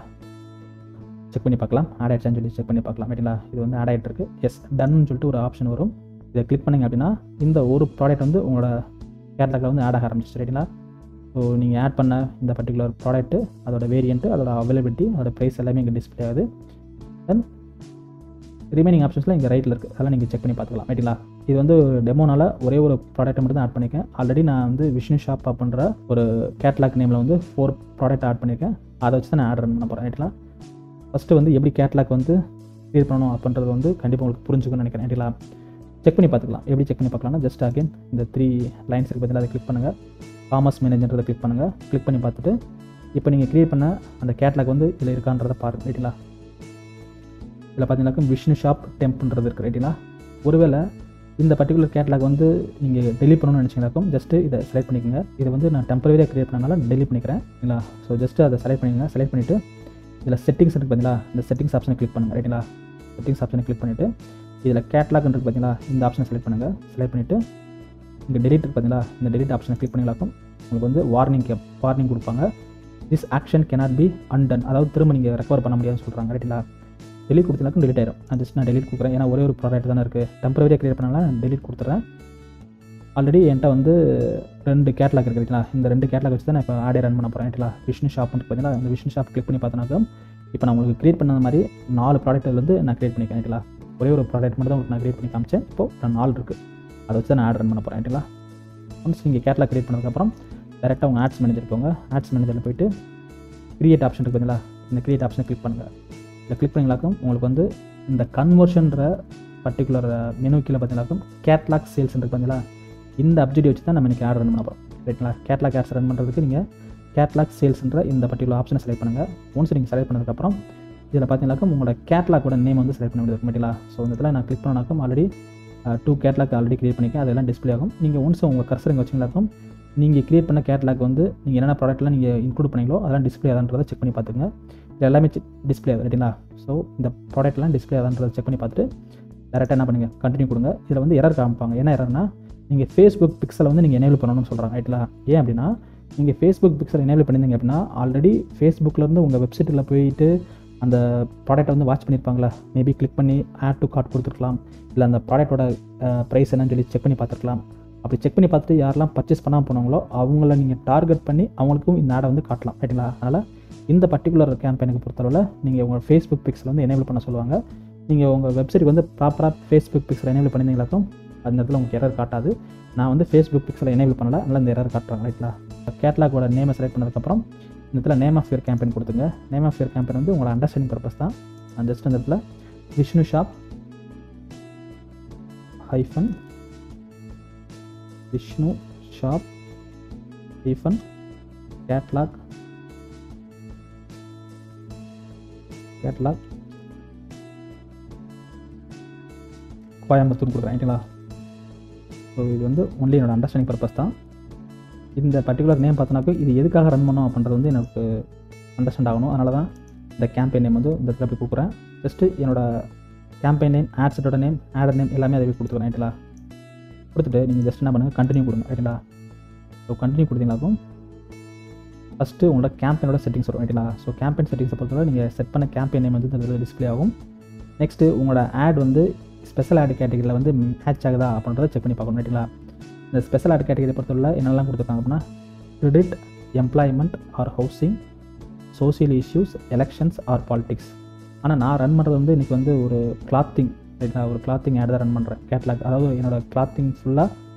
செக் பண்ணி பார்க்கலாம், ஆட் ஆகிடுச்சான்னு சொல்லி செக் பண்ணி பார்க்கலாம் ரைட்டுங்களா. இது வந்து ஆட் ஆகிட்டு இருக்குது. எஸ் டன்னு சொல்லிட்டு ஒரு ஆப்ஷன் வரும். இதை கிளிக் பண்ணிங்க அப்படின்னா இந்த ஒரு ப்ராடக்ட் வந்து உங்களோட கேட்டலாகில் வந்து ஆட் ஆக ஆரம்பிச்சு ரைட்டுங்களா. ஸோ நீங்கள் ஆட் பண்ண இந்த பர்டிகுலர் ப்ராடக்ட்டு, அதோட வேரியண்ட்டு, அதோட அவைலபிலிட்டி, அதோட ப்ரைஸ் எல்லாமே இங்கே டிஸ்பிளே ஆகுது. தென் ரிமைனிங் ஆப்ஷன்ஸ்லாம் இங்கே ரைட்டில் இருக்குது, அதெல்லாம் நீங்கள் செக் பண்ணி பார்த்துக்கலாம் ரைட்டுங்களா. இது வந்து டெமோனால ஒரே ஒரு ப்ராடக்ட்டை மட்டும் தான் ஆட் பண்ணியிருக்கேன். ஆல்ரெடி நான் வந்து விஷ்ணு ஷாப் அப்படின்ற ஒரு கேட்லாக் நேமில் வந்து 4 ப்ராடக்ட் ஆட் பண்ணியிருக்கேன். அதை வச்சு தான் நான் ஆட் ரன் பண்ண போகிறேன் ரைட்டுங்களா. ஃபஸ்ட்டு வந்து எப்படி கேட்லாக் வந்து க்ரியேட் பண்ணணும் அப்படின்றது வந்து கண்டிப்பாக உங்களுக்கு புரிஞ்சுக்கணும்னு நினைக்கிறேன் ரைட்டுங்களா. செக் பண்ணி பார்த்துக்கலாம். எப்படி செக் பண்ணி பார்க்கலாம்னா ஜஸ்ட் அகைன் இந்த 3 லைன்ஸ் இருக்குது பார்த்தீங்களா, அதை கிளிக் பண்ணுங்கள். காமர்ஸ் மேனேஜர்ன்றதை கிளிக் பண்ணுங்கள். கிளிக் பண்ணி பார்த்துட்டு இப்போ நீங்கள் க்ரியேட் பண்ண அந்த கேட்லாக் வந்து இதில் இருக்கான்றதை பாருங்கள் ரைட்டுங்களா. இதில் பார்த்தீங்கன்னாக்கும் விஷ்ணு ஷாப் டெம்ப்ன்றது இருக்குது ரைட்டுங்களா. ஒருவேளை இந்த பர்டிகுலர் கேட்லாக் வந்து நீங்கள் டெலிட் பண்ணணும்னு நினச்சிங்கனாக்கும் ஜஸ்ட்டு இதை செலக்ட் பண்ணிக்கோங்க. இதை வந்து நான் டெம்பரரியாக க்ரியேட் பண்ணனால டெலிட் பண்ணிக்கிறேன் இல்லைங்களா. ஸோ ஜஸ்ட்டு அதை செலக்ட் பண்ணிக்கோங்க. செலக்ட் பண்ணிவிட்டு இதில் செட்டிங்ஸ் இருக்குது பார்த்தீங்களா, இந்த செட்டிங்ஸ் ஆப்ஷனை கிளிக் பண்ணுங்கள் ரைட்டுங்களா. செட்டிங்ஸ் ஆப்ஷனை கிளிக் பண்ணிவிட்டு இதில் கேட்லாக்ன்றது பார்த்தீங்களா, இந்த ஆப்ஷனை செலக்ட் பண்ணுங்கள். செலக்ட் பண்ணிவிட்டு இங்கே டெலிட் இருக்குது பார்த்தீங்களா, இந்த டெலிட் ஆப்ஷனை கிளிக் பண்ணிங்களாக்கும் உங்களுக்கு வந்து வார்னிங் கொடுப்பாங்க. This action cannot be Anton, அதாவது திரும்ப நீங்கள் ரெக்கவர் பண்ண முடியாதுன்னு சொல்கிறாங்க ரைட்டுங்களா. டெலிட் கொடுத்தீங்களாக்கும் டெலிட் ஆயிடும். நான் டெலிட் கொடுக்குறேன், ஏன்னா ஒரே ஒரு ப்ராடக்ட் தானே இருக்குது, டெம்பரரியாக க்ரியேட் பண்ணனால நான் டெலிட் கொடுத்துட்றேன். ஆல்ரெடி என்கிட்ட வந்து 2 கேட்லாக் இருக்குது ரைட்டுங்களா. இந்த 2 கேட்லாக் வச்சு தான் நான் இப்போ ஆடே ரன் பண்ண போகிறேன் ரைட்டுங்களா. விஷ்ணு ஷாப் வந்து பார்த்தீங்கன்னா இந்த விஷ்ணு ஷாப் கிளிக் பண்ணி பார்த்தனாக்கும் இப்போ நான் உங்களுக்கு க்ரியேட் பண்ண மாதிரி 4 ப்ராடக்ட்லேருந்து நான் க்ரியேட் பண்ணிக்கிறேன் ரைட்டுங்களா. ஒரே ஒரு ப்ராடக்ட் மட்டும் தான் உங்களுக்கு நான் க்ரியேட் பண்ணி காமிச்சேன். இப்போது 4 இருக்குது, அதை வச்சு நான் ஆட் ரன் பண்ண போகிறேன் ரைட்டுங்களா. ஒன்ஸ் நீங்கள் கேட்லாக் க்ரியேட் பண்ணதுக்கப்புறம் டேரெக்டாக உங்கள் ஆட்ஸ் மேனேஜர் போங்க. ஆட்ஸ் மேனேஜரில் போய்ட்டு க்ரியேட் ஆப்ஷன் இருக்குது பார்த்தீங்களா, இந்த க்ரியேட் ஆப்ஷனை கிளிக் பண்ணுங்கள். இதை கிளிக் பண்ணிங்களாக்கும் உங்களுக்கு வந்து இந்த கன்வர்ஷன்ற பர்டிகுலர் மெனு கீழே பார்த்தீங்கன்னாக்கும் கேட்லாக் சேல்ஸ் இருக்குது பார்த்தீங்களா, இந்த அப்ஜெக்டிவ் வச்சு தான் நம்ம இன்றைக்கி ஆட் ரன் பண்ண போகிறோம் ரைட்டுங்களா. கேட்லாக் ஆட்ஸ் ரன் பண்ணுறதுக்கு நீங்கள் கேட்லாக் சேல்ஸ்ன்ற இந்த பர்டிகுலர் ஆப்ஷனை செலக்ட் பண்ணுங்கள். ஒன்ஸ் நீங்கள் செலக்ட் பண்ணதுக்கப்புறம் இதில் பார்த்தீங்கன்னாக்கும் உங்களோட கேட்லாக்கோட நேம் வந்து செலக்ட் பண்ண வேண்டியது ரைட்டுங்களா. ஸோ இந்த இதில் நான் கிளிக் பண்ணாக்கும் ஆல்ரெடி 2 கேட்லாக் ஆல்ரெடி க்ரியேட் பண்ணிக்கேன், அதெல்லாம் டிஸ்பிளே ஆகும். நீங்கள் ஒன்ஸ் உங்கள் கர்சர் இங்கே வச்சிங்களாக்கும் நீங்கள் க்ரியேட் பண்ண கேட்லாக் வந்து நீங்கள் என்னென்ன ப்ராடக்ட்லாம் நீங்கள் இன்க்ளூட் பண்ணீங்களோ அதெல்லாம் டிஸ்பிளே ஆகுதுன்றதை செக் பண்ணி பார்த்துங்க. இது எல்லாமே டிஸ்பிளே ஆகுது ரைட்டுங்களா. ஸோ இந்த ப்ராடக்ட்லாம் டிஸ்பிளே ஆகுதுன்றதை செக் பண்ணி பார்த்துட்டு டேரெக்டாக என்ன பண்ணுங்கள், கண்டினியூ கொடுங்க. இதில் வந்து எரர் காமிப்பாங்க. என்ன எரர்னா நீங்கள் ஃபேஸ்புக் பிக்சலை வந்து நீங்கள் எனேபிள் பண்ணணும்னு சொல்கிறாங்க ரைட்டுங்களா. ஏன் அப்படின்னா நீங்கள் ஃபேஸ்புக் பிக்சல் எனேபிள் பண்ணியிருந்தீங்க அப்படின்னா ஆல்ரெடி ஃபேஸ்புக்கிலேருந்து உங்கள் வெப்சைட்டில் போயிட்டு அந்த ப்ராடக்ட்டை வந்து வாட்ச் பண்ணியிருப்பாங்களா, மேபி கிளிக் பண்ணி ஆட் டு கார்ட் கொடுத்துருக்கலாம், இல்லை அந்த ப்ராடக்ட்டோட ப்ரைஸ் என்னன்னு சொல்லி செக் பண்ணி பார்த்துருக்கலாம். அப்படி செக் பண்ணி பார்த்துட்டு யாரெல்லாம் பர்ச்சேஸ் பண்ணாமல் போனாங்களோ அவங்கள நீங்கள் டார்கெட் பண்ணி அவங்களுக்கும் இந்த ஆடை வந்து காட்டலாம் ரைட்டுங்களா. அதனால் இந்த பர்டிகுலர் கேம்பெயினுக்கு பொறுத்தளவில் நீங்கள் உங்கள் ஃபேஸ்புக் பிக்சல் வந்து எனேபிள் பண்ண சொல்லுவாங்க. நீங்கள் உங்கள் வெப்சைட்டுக்கு வந்து ப்ராப்பராக ஃபேஸ்புக் பிக்சல் எனேபிள் பண்ணியிருந்தீங்களாக்கும் அந்த இடத்துல உங்களுக்கு எரர் காட்டாது. நான் வந்து ஃபேஸ்புக் பிக்சலை எனேபிள் பண்ணல, அதனால் இந்த எரர் காட்டுறாங்க ரைட்டுங்களா. கேட்லாகோட நேமை செலக்ட் பண்ணதுக்கப்புறம் இந்த இடத்துல நேம் ஆஃப் யுவர் கேம்பெயின் கொடுத்துங்க. நேம் ஆஃப் யுவர் கேம்பெயின் வந்து உங்களோட அண்டர்ஸ்டாண்டிங் பர்பஸ் தான். நான் ஜஸ்ட் அந்த இடத்துல Vishnu shop hyphen Vishnu shop hyphen catalogue Coimbatore கொடுக்குறேன் ரைட்டுங்களா. ஸோ இது வந்து ஒன்லி என்னோட அண்டர்ஸ்டாண்டிங் பர்பஸ் தான். இந்த பர்டிகுலர் நேம் பார்த்தோன்னாக்கா இது எதுக்காக ரன் பண்ணோம் அப்படின்றது வந்து எனக்கு அண்டர்ஸ்டாண்ட் ஆகணும். அதனால தான் இந்த கேம்பெயின் நேம் வந்து இந்த இடத்துல அப்படி கொடுக்குறேன். ஜஸ்ட்டு என்னோட கேம்பெயின் நேம், ஆட்ஸோட நேம், ஆடர் நேம் எல்லாமே அதை கொடுத்துக்கிறேன் ரைட்டுங்களா. கொடுத்துட்டு நீங்கள் ஜஸ்ட் என்ன பண்ணுங்கள், கண்டினியூ கொடுங்க ரைட்டுங்களா. ஸோ கண்டினியூ கொடுத்தீங்களாக்கும் ஃபஸ்ட்டு உங்களோட கேம்பெயினோட செட்டிங்ஸ் வரும் ரைட்டுங்களா. ஸோ கேம்பெயின் செட்டிங்ஸை பொறுத்தவரை நீங்கள் செட் பண்ண கேம்பெயின் நேம் வந்து இந்த டிஸ்பிளே ஆகும். நெக்ஸ்ட்டு உங்களோட ஆட் வந்து ஸ்பெஷல் ஆட் கேட்டகரியில் வந்து மேட்ச் ஆகுதா அப்படின்றத செக் பண்ணி பார்க்கணும் ரைட்டுங்களா. இந்த ஸ்பெஷல் ஆட் கேட்டகரி பொறுத்தவரை என்னெல்லாம் கொடுத்துருக்காங்க அப்படின்னா credit, employment R housing, social issues, elections R politics. ஆனால் நான் ரன் பண்ணுறது வந்து இன்றைக்கி வந்து ஒரு கிளாத்திங் ரைட்டுங்களா, ஒரு கிளாத்திங் ஆட் தான் ரன் பண்ணுறேன். கேட்லாக், அதாவது என்னோடய கிளாத்திங் ஃபுல்லாக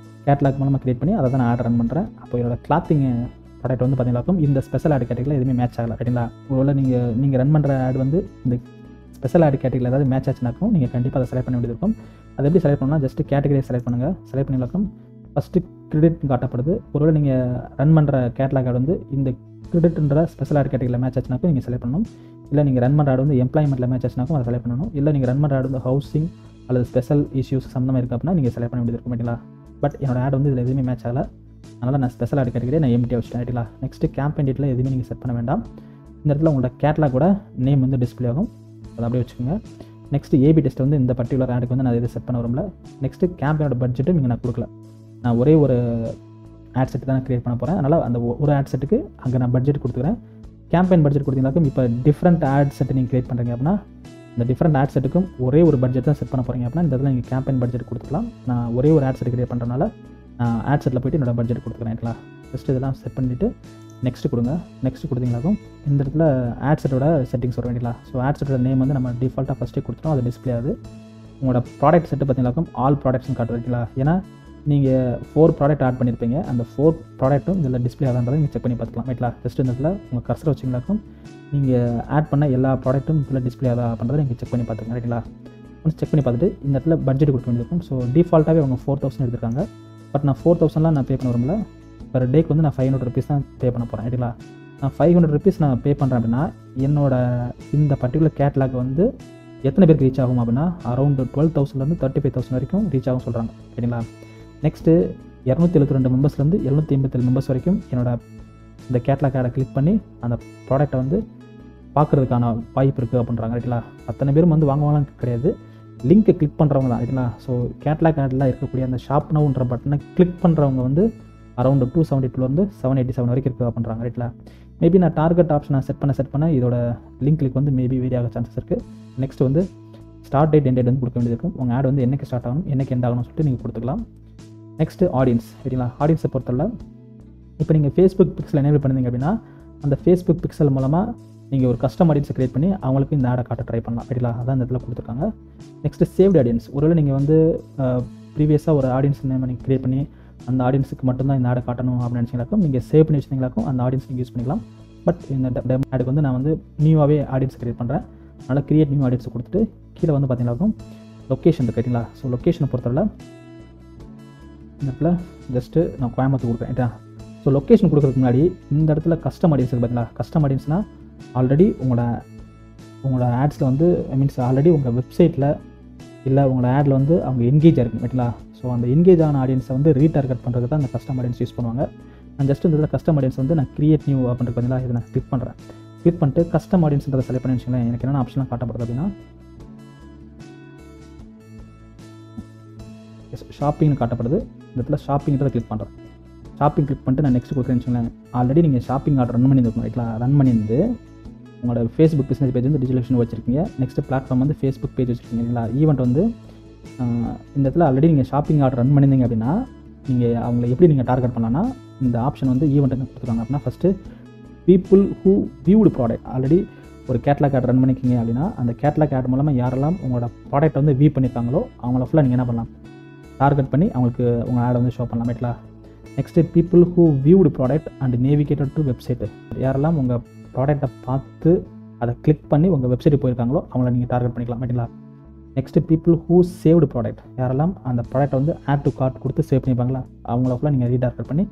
கேட்லாக் மூலமாக க்ரியேட் பண்ணி அதை தான் நான் ஆட் ரன் பண்ணுறேன். அப்போ என்னோடய கிளாத்திங் ப்ராடக்ட் வந்து பார்த்தீங்கன்னாக்கும் இந்த ஸ்பெஷல் ஆட் கேட்டகரியில் எதுவுமே மேட்ச் ஆகலை ரைட்டுங்களா. ஒருவேளை நீங்கள் ரன் பண்ணுற ஆட் வந்து இந்த ஸ்பெஷல் ஆட் கேட்டகரியில் ஏதாவது மேட்ச் ஆச்சுனாக்கும் நீங்கள் கண்டிப்பாக அதை செலக்ட் பண்ண வேண்டியது இருக்கும். அது எப்படி செலக்ட் பண்ணால் ஜஸ்ட் கேட்டகரியை செலக்ட் பண்ணுங்கள். செலக்ட் பண்ணிங்களாக்கும் ஃபஸ்ட்டு கிரெடிட் காட்டப்படுது. ஒருவேளை நீங்கள் ரன் பண்ணுற கேட்லாக் ஆட் வந்து இந்த கிரெடிட்ன்ற ஸ்பெஷல் ஆட் கேட்டகரியில் மேட்ச் ஆச்சுனாக்கும் நீங்கள் செலக்ட் பண்ணணும். இல்லை நீங்கள் ரன் பண்ணுற ஆட் வந்து எம்ப்ளாய்மெண்ட்டில் மேட்ச் ஆச்சுனாக்கும் அதை செலக்ட் பண்ணணும். இல்லை நீங்கள் ரன் பண்ணுற ஆட் வந்து ஹவுசிங் அல்லது ஸ்பெஷல் இஷ்யூஸ் சம்மந்தமாக இருக்குது அப்படின்னா நீங்கள் செலக்ட் பண்ண வேண்டியது இருக்கும் ரைட்டுங்களா. பட் என்னோட ஆட் வந்து இதில் எதுவுமே மேட்ச் ஆகலை, அதனால் நான் ஸ்பெஷல் ஆட் கேட்டகரியை நான் எம்டியாக வச்சுட்டேன் ரைட்டுங்களா. நெக்ஸ்ட்டு கேம்பெயின் டேட்டில் எதுவுமே நீங்கள் செட் பண்ண வேண்டாம். இந்த இடத்துல உங்களோட கேட்லாகோட நேம் வந்து டிஸ்பிளே ஆகும், அதை அப்படியே வச்சுக்கோங்க. நெக்ஸ்ட்டு ஏபி டெஸ்ட் வந்து இந்த பர்டிகுலர் ஆடுக்கு வந்து நான் எதுவும் செட் பண்ண விரும்பல. நெக்ஸ்ட்டு கேம்பெயினோட பட்ஜெட்டும் இங்கே நான் கொடுக்கல, நான் ஒரே ஒரு ஆட் செட் தான் க்ரியேட் பண்ண போகிறேன். அதனால் அந்த ஒரு ஆட் செட்டுக்கு அங்கே நான் பட்ஜெட் கொடுத்துக்கிறேன். கேம்பெயின் பட்ஜெட் கொடுத்தீங்கன்னாக்கும் இப்போ டிஃப்ரெண்ட் ஆட் செட்டு நீங்கள் க்ரியேட் பண்ணுறீங்க அப்படின்னா இந்த டிஃப்ரெண்ட் ஆட் செட்டுக்கும் ஒரே ஒரு பட்ஜெட் தான் செட் பண்ண போகிறீங்க அப்படின்னா இந்த இடத்துல நீங்கள் கேம்பெயின் பட்ஜெட் கொடுத்துக்கலாம். நான் ஒரே ஒரு ஆட் செட் க்ரியேட் பண்ணுறதுனால நான் ஆட் செட்டில் போய்ட்டு என்னோட பட்ஜெட் கொடுத்துக்கிறேன். ஜஸ்ட் இதெல்லாம் செட் பண்ணிவிட்டு நெக்ஸ்ட்டு கொடுங்க. நெக்ஸ்ட்டு கொடுத்தீங்களாக்கும் இந்த இடத்துல ஆட் செட்டோட செட்டிங்ஸ் வர வேண்டியலாம். ஸோ ஆட் செட்டோட நேம் வந்து நம்ம டிஃபால்ட்டாக ஃபஸ்ட்டே கொடுத்துட்டோம், அது டிஸ்பிளே ஆகுது. உங்களோட ப்ராடக்ட் செட்டு பார்த்தீங்களாக்கும் ஆல் ப்ராடக்ட்ஸ்னு காட்டுறீங்களா. ஏன்னா நீங்கள் 4 ப்ராடக்ட் ஆட் பண்ணியிருப்பீங்க, அந்த 4 ப்ராடக்ட்டும் இதில் டிஸ்பிளே ஆகான்றதை நீங்கள் செக் பண்ணி பார்த்துக்கலாம் ரைட்லா. ஜஸ்ட் இந்த இடத்துல உங்கள் கர்சர் வச்சிங்களாக்கும் நீங்கள் ஆட் பண்ண எல்லா ப்ராடக்ட்டும் இதில் டிஸ்பிளே ஆகா பண்ணுறதை நீங்கள் செக் பண்ணி பார்த்துக்கலாம் ரைட்டுங்களா. ஒன்ஸ் செக் பண்ணி பார்த்துட்டு இந்த இடத்துல பட்ஜெட் கொடுக்க வேண்டியிருக்கும். ஸோ டிஃபால்ட்டாகவே அவங்க 4000 எடுத்துருக்காங்க. பட் நான் 4000லாம் நான் பே பண்ண விரும்பல. பர் டேக்கு வந்து நான் 500 ருபீஸ் தான் பே பண்ண போகிறேன் ரைட்டுங்களா. நான் 500 ருபீஸ் நான் பே பண்ணுறேன் அப்படின்னா என்னோட இந்த பர்டிகுலர் கேட்லாக் வந்து எத்தனை பேருக்கு ரீச் ஆகும் அப்படின்னா அரௌண்ட் 12,000லேருந்து 35,000 வரைக்கும் ரீச் ஆகும் சொல்கிறாங்க சரிங்களா. நெக்ஸ்ட்டு 272 மெம்பர்ஸ்லேருந்து 787 மெம்பர்ஸ் வரைக்கும் என்னோட இந்த கேட்லாக் ஆடை கிளிக் பண்ணி அந்த ப்ராடக்ட்டை வந்து பார்க்குறதுக்கான வாய்ப்பு இருக்குது அப்படின்றாங்க ரைட்டுங்களா. அத்தனை பேரும் வந்து வாங்குவாங்களாம் கிடையாது, லிங்க்கை கிளிக் பண்ணுறவங்க தான் ரைட்டுங்களா. ஸோ கேட்லாக் ஆடில் இருக்கக்கூடிய அந்த ஷாப் நவுன்ற பட்டனை கிளிக் பண்ணுறவங்க வந்து அரௌண்ட் 272லேருந்து 787 வரைக்கும் இருக்குது அப்படின்றாங்க ரைட்டில். மேபி நான் டார்கெட் ஆப்ஷனை செட் பண்ண இதோட லிங்க் கிளிக் வந்து மேபி வேரி ஆக சான்சஸ் இருக்குது. நெக்ஸ்ட் வந்து ஸ்டார்ட் டேட் எண்ட் டேட் வந்து கொடுக்க வேண்டியது இருக்கும். உங்கள் ஆட் வந்து என்னைக்கு ஸ்டார்ட் ஆகணும் என்னைக்கு எண்ட் ஆகணும்னு சொல்லிட்டு நீங்கள் கொடுத்துக்கலாம். நெக்ஸ்ட்டு ஆடியன்ஸ் ரைட்டுங்களா. ஆடியன்ஸை பொறுத்தவரை இப்போ நீங்கள் ஃபேஸ்புக் பிக்சல் எனேபிள் பண்ணிங்க அப்படின்னா அந்த ஃபேஸ்புக் பிக்சல் மூலமாக நீங்கள் ஒரு கஸ்டம் ஆடியன்ஸை க்ரியேட் பண்ணி அவங்களுக்கு இந்த ஆடை காட்ட ட்ரை பண்ணலாம் ரைட்டுங்களா. அதான் இந்த இடத்துல கொடுத்துருக்காங்க. நெக்ஸ்ட்டு சேவ்டு ஆடியன்ஸ், ஒருவேளை நீங்கள் வந்து ப்ரீவியஸாக ஒரு ஆடியன்ஸ் நேம் நீங்கள் க்ரியேட் பண்ணி அந்த ஆடியன்ஸுக்கு மட்டும்தான் இந்த ஆடை காட்டணும் அப்படின்னு நினச்சிங்களாக்கும் நீங்கள் சேவ் பண்ணி வச்சிங்களாக்கும் அந்த ஆடியன்ஸ் நீங்கள் யூஸ் பண்ணிக்கலாம். பட் இந்த ஆடுக்கு வந்து நான் வந்து நியூவாகவே ஆடியன்ஸ் க்ரியேட் பண்ணுறேன். அதனால் க்ரியேட் நியூ ஆடியன்ஸை கொடுத்துட்டு கீழே வந்து பார்த்தீங்கன்னாக்கும் லொக்கேஷன் இருக்குது ரைட்டுங்களா. ஸோ லொக்கேஷனை பொறுத்தவரை இந்த இடத்துல ஜஸ்ட்டு நான் கோயம்புத்தூர் கொடுக்குறேன் ரைட்டா. ஸோ லொக்கேஷன் கொடுக்குறதுக்கு முன்னாடி இந்த இடத்துல கஸ்டம் ஆடியன்ஸ் இருக்குது பார்த்தீங்களா. கஸ்டம் ஆடியன்ஸ்னால் ஆல்ரெடி உங்களோட ஆட்ஸில் வந்து மீன்ஸ் ஆல்ரெடி உங்கள் வெப்சைட்டில் இல்லை உங்களோட ஆடில் வந்து அவங்க என்கேஜ் ஆகிருக்கும் ரைட்டுங்களா. ஸோ அந்த என்கேஜ் ஆன ஆடியன்ஸை வந்து ரீடார்கெட் பண்ணுறது தான் அந்த கஸ்டம் ஆடியன்ஸ் யூஸ் பண்ணுவாங்க. நான் ஜஸ்ட் இந்த கஸ்டம் ஆடியன்ஸ் வந்து நான் கிரியேட் நியூ அப்படின்றது பார்த்தீங்களா, இதை நான் கிளிக் பண்ணுறேன். கிளிக் பண்ணிட்டு கஸ்டம் ஆடியன்ஸ்ன்றதை செலக்ட் பண்ணி வச்சுங்களேன். எனக்கு என்னென்ன ஆப்ஷன்லாம் காட்டப்படுது அப்படின்னா ஷாப்பிங்னு காட்டப்படுது. இந்த இடத்துல ஷாப்பிங்கிறத கிளிக் பண்ணுறேன். ஷாப்பிங் கிளிக் பண்ணிட்டு நான் நெக்ஸ்ட் கொடுக்குறேன்னு வச்சுங்களேன். ஆல்ரெடி நீங்கள் ஷாப்பிங் ஆர்டர் ரன் பண்ணியிருக்கணும் ரைட்லா. ரன் பண்ணியிருந்து உங்களோட ஃபேஸ்புக் பிஸ்னஸ் பேஜ் வந்து டிஜிட்டல் வச்சுருக்கீங்க. நெக்ஸ்ட் பிளாட்ஃபார்ம் வந்து ஃபேஸ்புக் பேஜ் வச்சுருக்கீங்க இல்லைங்களா. ஈவெண்ட் வந்து இந்த இடத்துல ஆல்ரெடி நீங்கள் ஷாப்பிங் ஆர்டர் ரன் பண்ணியிருந்தீங்க அப்படின்னா நீங்கள் அவங்களை எப்படி நீங்கள் டார்கெட் பண்ணலாம்னா இந்த ஆப்ஷன் வந்து ஈவெண்ட் கொடுத்துருக்காங்க அப்படின்னா first people who viewed product. Already ஒரு கேட்லாக் ஆட் ரன் பண்ணிக்கிங்க அப்படின்னா அந்த கேட்லாக் ஆட் மூலமாக யாரெல்லாம் உங்களோட ப்ராடக்ட் வந்து வியூ பண்ணியிருக்காங்களோ அவங்கள ஃபுல்லாக நீங்கள் என்ன பண்ணலாம் டார்கெட் பண்ணி அவங்களுக்கு உங்கள் ஆடை வந்து ஷோ பண்ணலாம் ரைட்லா. Next people who viewed product and navigated to website. யாரெல்லாம் உங்கள் ப்ராடக்ட்டை பார்த்து அதை கிளிக் பண்ணி உங்கள் வெப்சைட்டுக்கு போயிருக்காங்களோ அவங்கள நீங்கள் டார்கெட் பண்ணிக்கலாம் ரைட்டுங்களா. Next people who saved product. யாரெல்லாம் அந்த ப்ராடக்ட்டை வந்து ஆட் டு கார்ட் கொடுத்து சேவ் பண்ணிப்பாங்களா அவங்கள ஃபுல்லாக நீங்கள் ரீடார்கெட் பண்ணி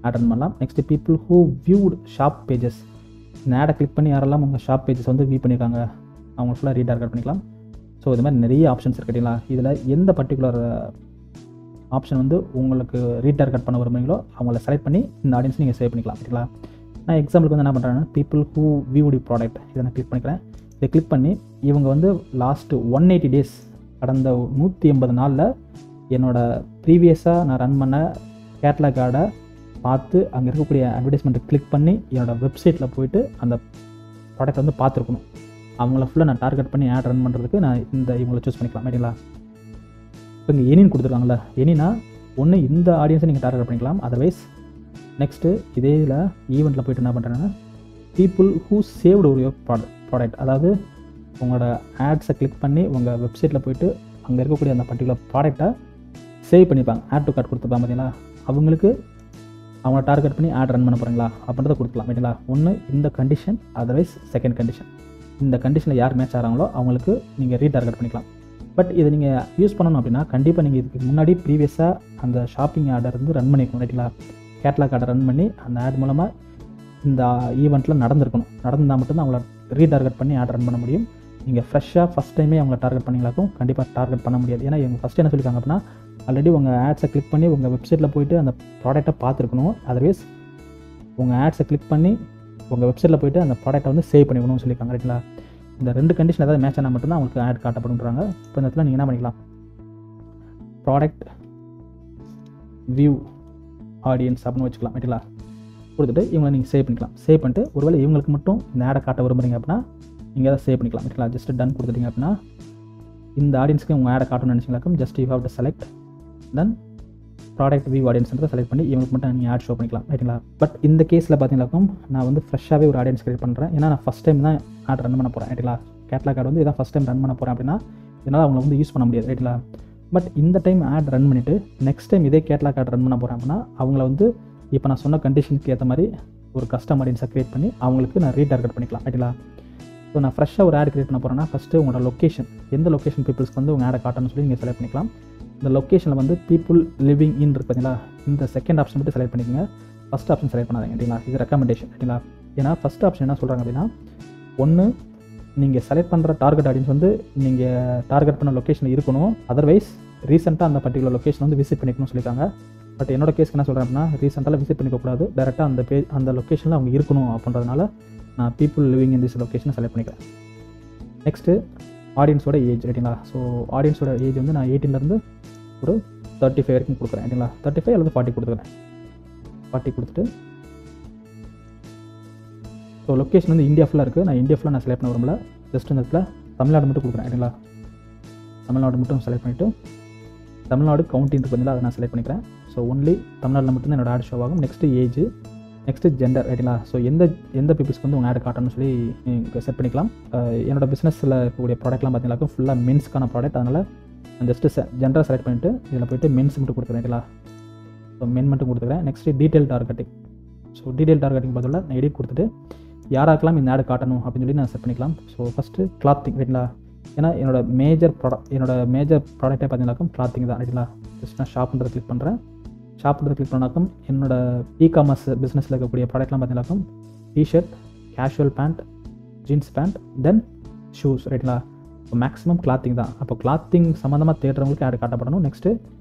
ஆட் ரன் பண்ணலாம். Next people who viewed shop pages. இந்த ஆடை கிளிக் பண்ணி யாரெல்லாம் உங்கள் ஷாப் பேஜஸ் வந்து வியூ பண்ணியிருக்காங்க அவங்க ஃபுல்லாக ரீடார்கெட் பண்ணிக்கலாம். ஸோ இது மாதிரி நிறைய ஆப்ஷன்ஸ் இருக்குங்களா. இதில் எந்த பர்டிகுலர் ஆப்ஷன் வந்து உங்களுக்கு ரீடார்கெட் பண்ண விரும்புறீங்களோ அவங்கள செலக்ட் பண்ணி இந்த ஆடியன்ஸ் நீங்கள் சேவ் பண்ணிக்கலாம் ஓகேங்களா. நான் எக்ஸாம்பிளுக்கு வந்து என்ன பண்ணுறேன்னா பீப்புள் ஹூ வியூடு ப்ராடக்ட் இதை நான் கிளிக் பண்ணிக்கிறேன். இதை கிளிக் பண்ணி இவங்க வந்து லாஸ்ட்டு 180 டேஸ் கடந்த 180 நாளில் என்னோடய ப்ரீவியஸாக நான் ரன் பண்ண கேட்லாக் ஆடை பார்த்து அங்கே இருக்கக்கூடிய அட்வர்டைஸ்மெண்ட்டை கிளிக் பண்ணி என்னோடய வெப்சைட்டில் போயிட்டு அந்த ப்ராடக்ட் வந்து பார்த்துருக்கணும். அவங்கள ஃபுல்லாக நான் டார்கெட் பண்ணி ஆட் ரன் பண்ணுறதுக்கு நான் இவங்களை சூஸ் பண்ணிக்கலாம் ரைட்டுங்களா. இப்போ இங்கே எனின்னு கொடுத்துருக்காங்களா, எனினா ஒன்று இந்த ஆடியன்ஸை நீங்கள் டார்கெட் பண்ணிக்கலாம். அதர்வைஸ் நெக்ஸ்ட்டு இதே இதில் ஈவெண்ட்டில் போய்ட்டு என்ன பண்ணுறேன்னா பீப்புள் ஹூ சேவ்டு ஒரு ப்ராடக்ட். அதாவது உங்களோட ஆட்ஸை கிளிக் பண்ணி உங்கள் வெப்சைட்டில் போய்ட்டு அங்கே இருக்கக்கூடிய அந்த பர்டிகுலர் ப்ராடக்டை சேவ் பண்ணிப்பாங்க. ஆட் டு கார்ட் கொடுத்துருப்பாங்க பார்த்தீங்களா, அவங்களுக்கு அவங்கள டார்கெட் பண்ணி ஆட் ரன் பண்ண போகிறீங்களா அப்படின்றத கொடுக்கலாம் ரைட்டுங்களா. ஒன்று இந்த கண்டிஷன், அதர்வைஸ் செகண்ட் கண்டிஷன். இந்த கண்டிஷனில் யார் மேட்ச் ஆகிறாங்களோ அவங்களுக்கு நீங்கள் ரீடார்கெட் பண்ணிக்கலாம். பட் இதை நீங்கள் யூஸ் பண்ணணும் அப்படின்னா கண்டிப்பாக நீங்கள் இதுக்கு முன்னாடி ப்ரீவியஸாக அந்த ஷாப்பிங் ஆர்டர் வந்து ரன் பண்ணிக்கணும் ரைட்டுங்களா. கேட்லாக் ஆர்டர் ரன் பண்ணி அந்த ஆட் மூலமாக இந்த ஈவெண்ட்டில் நடந்திருந்தால் மட்டும்தான் அவங்கள ரீடார்கெட் பண்ணி ஆட் ரன் பண்ண முடியும். நீங்கள் ஃப்ரெஷ்ஷாக ஃபஸ்ட் டைமே அவங்கள டார்கெட் பண்ணிங்களாக்கும் கண்டிப்பாக டார்கெட் பண்ண முடியாது. ஏன்னா இவங்க ஃபஸ்ட்டு என்ன சொல்லியிருக்காங்க அப்படின்னா ஆல்ரெடி உங்கள் ஆட்ஸை கிளிக் பண்ணி உங்கள் வெப்சைட்டில் போய்ட்டு அந்த ப்ராடக்ட்டை பார்த்துருக்கணும். அதர்வைஸ் உங்கள் ஆட்ஸை கிளிக் பண்ணி உங்கள் வெப்சைட்டில் போய்ட்டு அந்த ப்ராடக்ட்டை வந்து சேவ் பண்ணிக்கணும்னு சொல்லியிருக்காங்க ரைட்டுங்களா. இந்த 2 கண்டிஷன் ஏதாவது மேட்ச் ஆனால் மட்டும்தான் அவங்களுக்கு ஆட் காட்டப்படுன்றாங்க. இப்போ இந்த இடத்துல நீங்கள் என்ன பண்ணிக்கலாம், ப்ராடக்ட் வியூ ஆடியன்ஸ் அப்படின்னு வச்சுக்கலாம் ரைட்டுங்களா. கொடுத்துட்டு இவங்களை நீங்கள் சேவ் பண்ணிக்கலாம். சேவ் பண்ணிட்டு ஒருவேளை இவங்களுக்கு மட்டும் இந்த ஆடை காட்ட விரும்புறீங்க அப்படின்னா நீங்கள் அதை சேவ் பண்ணிக்கலாம் ரைட்டுங்களா. ஜஸ்ட் டன் கொடுத்துட்டீங்க அப்படின்னா இந்த ஆடியன்ஸ்க்கு உங்கள் ஆடை காட்டணும்னு நினச்சிங்களாக்கும் just you have to select then product view ஆடியன்ஸ்ன்றதை செலக்ட் பண்ணி இவங்களுக்கு மட்டும் நீங்கள் ஆட் ஷோ பண்ணிக்கலாம் ரைட்டுங்களா. பட் இந்த கேஸில் பார்த்தீங்கன்னாக்கும் நான் வந்து ஃப்ரெஷ்ஷாகவே ஒரு ஆடியன்ஸ் கிரியேட் பண்ணுறேன். ஏன்னா நான் ஃபஸ்ட் டைம் தான் ஆட் ரன் பண்ண போகிறேன் ரைட்டுங்களா. கேட்லாக் ஆட் வந்து இதான் ஃபஸ்ட் டைம் ரன் பண்ண போகிறேன் அப்படின்னா இதனால் அவங்களை வந்து யூஸ் பண்ண முடியாது ரைட்டுங்களா. பட் இந்த டைம் ஆட் ரன் பண்ணிவிட்டு நெக்ஸ்ட் டைம் இதே கேட்லாக் ஆட் ரன் பண்ண போகிறேன் அப்படின்னா அவங்கள வந்து இப்போ நான் சொன்ன கண்டிஷனுக்கு ஏற்ற மாதிரி ஒரு கஸ்டம் ஆடியன்ஸை க்ரியேட் பண்ணி அவங்களுக்கு நான் ரீடார்கெட் பண்ணிக்கலாம் ரைட்டுங்களா. ஸோ நான் ஃப்ரெஷ்ஷாக ஒரு ஆட் க்ரியேட் பண்ண போகிறேன்னா ஃபஸ்ட்டு உங்களோட லொக்கேஷன், எந்த லொக்கேஷன் பீப்புள்ஸ்க்கு வந்து உங்கள் ஆடை காட்டணும்னு சொல்லி நீங்கள் செலக்ட் பண்ணிக்கலாம். இந்த லொக்கேஷனில் வந்து பீப்புள் லிவிங் இன் இருக்கு பார்த்தீங்களா, இந்த செகண்ட் ஆப்ஷன் மட்டும் செலக்ட் பண்ணிக்கோங்க. ஃபஸ்ட் ஆப்ஷன் செலக்ட் பண்ணாதீங்க ரைட்டுங்களா. இது ரெக்கமெண்டேஷன் ரைட்டுங்களா. ஏன்னா ஃபஸ்ட் ஆப்ஷன் என்ன சொல்கிறாங்க அப்படின்னா ஒன்று நீங்கள் செலக்ட் பண்ணுற டார்கெட் ஆடியன்ஸ் வந்து நீங்கள் டார்கெட் பண்ண லொக்கேஷனில் இருக்கணும். அதர்வைஸ் ரீசெண்டாக அந்த பர்டிகுலர் லொக்கேஷன் வந்து விசிட் பண்ணிக்கணும்னு சொல்லியிருக்காங்க. பட் என்னோட கேஸ்க்கு என்ன சொல்கிறேன் அப்படின்னா ரீசெண்டாக விசிட் பண்ணிக்கக்கூடாது, டேரெக்டாக அந்த லொக்கேஷனில் அவங்க இருக்கணும் அப்படின்றதுனால நான் பீப்புள் லிவிங் இன் திஸ் லொக்கேஷனை செலக்ட் பண்ணிக்கிறேன். நெக்ஸ்ட்டு ஆடியன்ஸோட ஏஜ் ரைட்டுங்களா. ஸோ ஆடியன்ஸோட ஏஜ் வந்து நான் 18 ஒரு 35 வரைக்கும் கொடுக்குறேன் ரைட்டுங்களா. 35 அல்லது 40 கொடுத்துக்கிறேன். 40 கொடுத்துட்டு ஸோ லொக்கேஷன் வந்து இந்தியா ஃபுல்லாக இருக்குது. நான் இந்தியா ஃபுல்லாக நான் செலக்ட் பண்ண விரும்பல. ஜஸ்ட் இந்த இடத்துல தமிழ்நாடு மட்டும் கொடுக்குறேன் ரைட்டுங்களா. தமிழ்நாடு மட்டும் செலக்ட் பண்ணிவிட்டு தமிழ்நாடு கவுண்டிங் இருக்கு பார்த்தீங்களா, அதை நான் செலக்ட் பண்ணிக்கிறேன். ஸோ ஒன்லி தமிழ்நாட்டில் மட்டும்தான் என்னோட ஆட் ஷோ ஆகும். நெக்ஸ்ட்டு ஏஜ், நெக்ஸ்ட்டு ஜெண்டர் ரைட்டுங்களா. ஸோ எந்த பீப்புள்ஸ்க்கு வந்து உங்கள் ஆட் காட்டணும்னு சொல்லி நீங்கள் செட் பண்ணிக்கலாம். என்னோட பிஸ்னஸில் இருக்கக்கூடிய ப்ராடக்ட்லாம் பார்த்தீங்கன்னாக்கும் ஃபுல்லாக மென்ஸ்க்கான ப்ராடக்ட். அதனால் நான் ஜஸ்ட்டு ஜெண்டரை செலக்ட் பண்ணிவிட்டு இதில் போய்ட்டு மென்ஸ் மட்டும் கொடுத்துக்கிறேன் ரைட்டுங்களா. ஸோ மென் மட்டும் கொடுத்துக்கிறேன். Next detail targeting. So detail targeting பதில் நான் எடிட் கொடுத்துட்டு யாராக்கெல்லாம் இந்த ஆட் காட்டணும் அப்படின்னு சொல்லி நான் செட் பண்ணிக்கலாம். ஸோ ஃபஸ்ட்டு கிளாத்திங் ரைட்டுங்களா. ஏன்னா என்னோட மேஜர் ப்ராடக்ட்டே பார்த்தீங்கன்னாக்கும் கிளாத்திங் தான் ரைட்டுங்களா. ஜஸ்ட் நான் ஷாப்ன்றதை கிளிக் பண்ணுறேன். ஷாப்ன்றதை கிளிக் பண்ணாக்கும் என்னோட இ-காமர்ஸ் பிஸ்னஸில் இருக்கக்கூடிய ப்ராடக்ட்லாம் பார்த்தீங்கன்னாக்கும் T-shirt, casual pant, jeans pant, then shoes ரைட்டுங்களா. இப்போ மேக்ஸிமம் கிளாத்திங் தான். அப்போ கிளாத்திங் சம்மந்தமாக தேடுறவங்களுக்கு ஆட் காட்டப்படணும். நெக்ஸ்ட்டு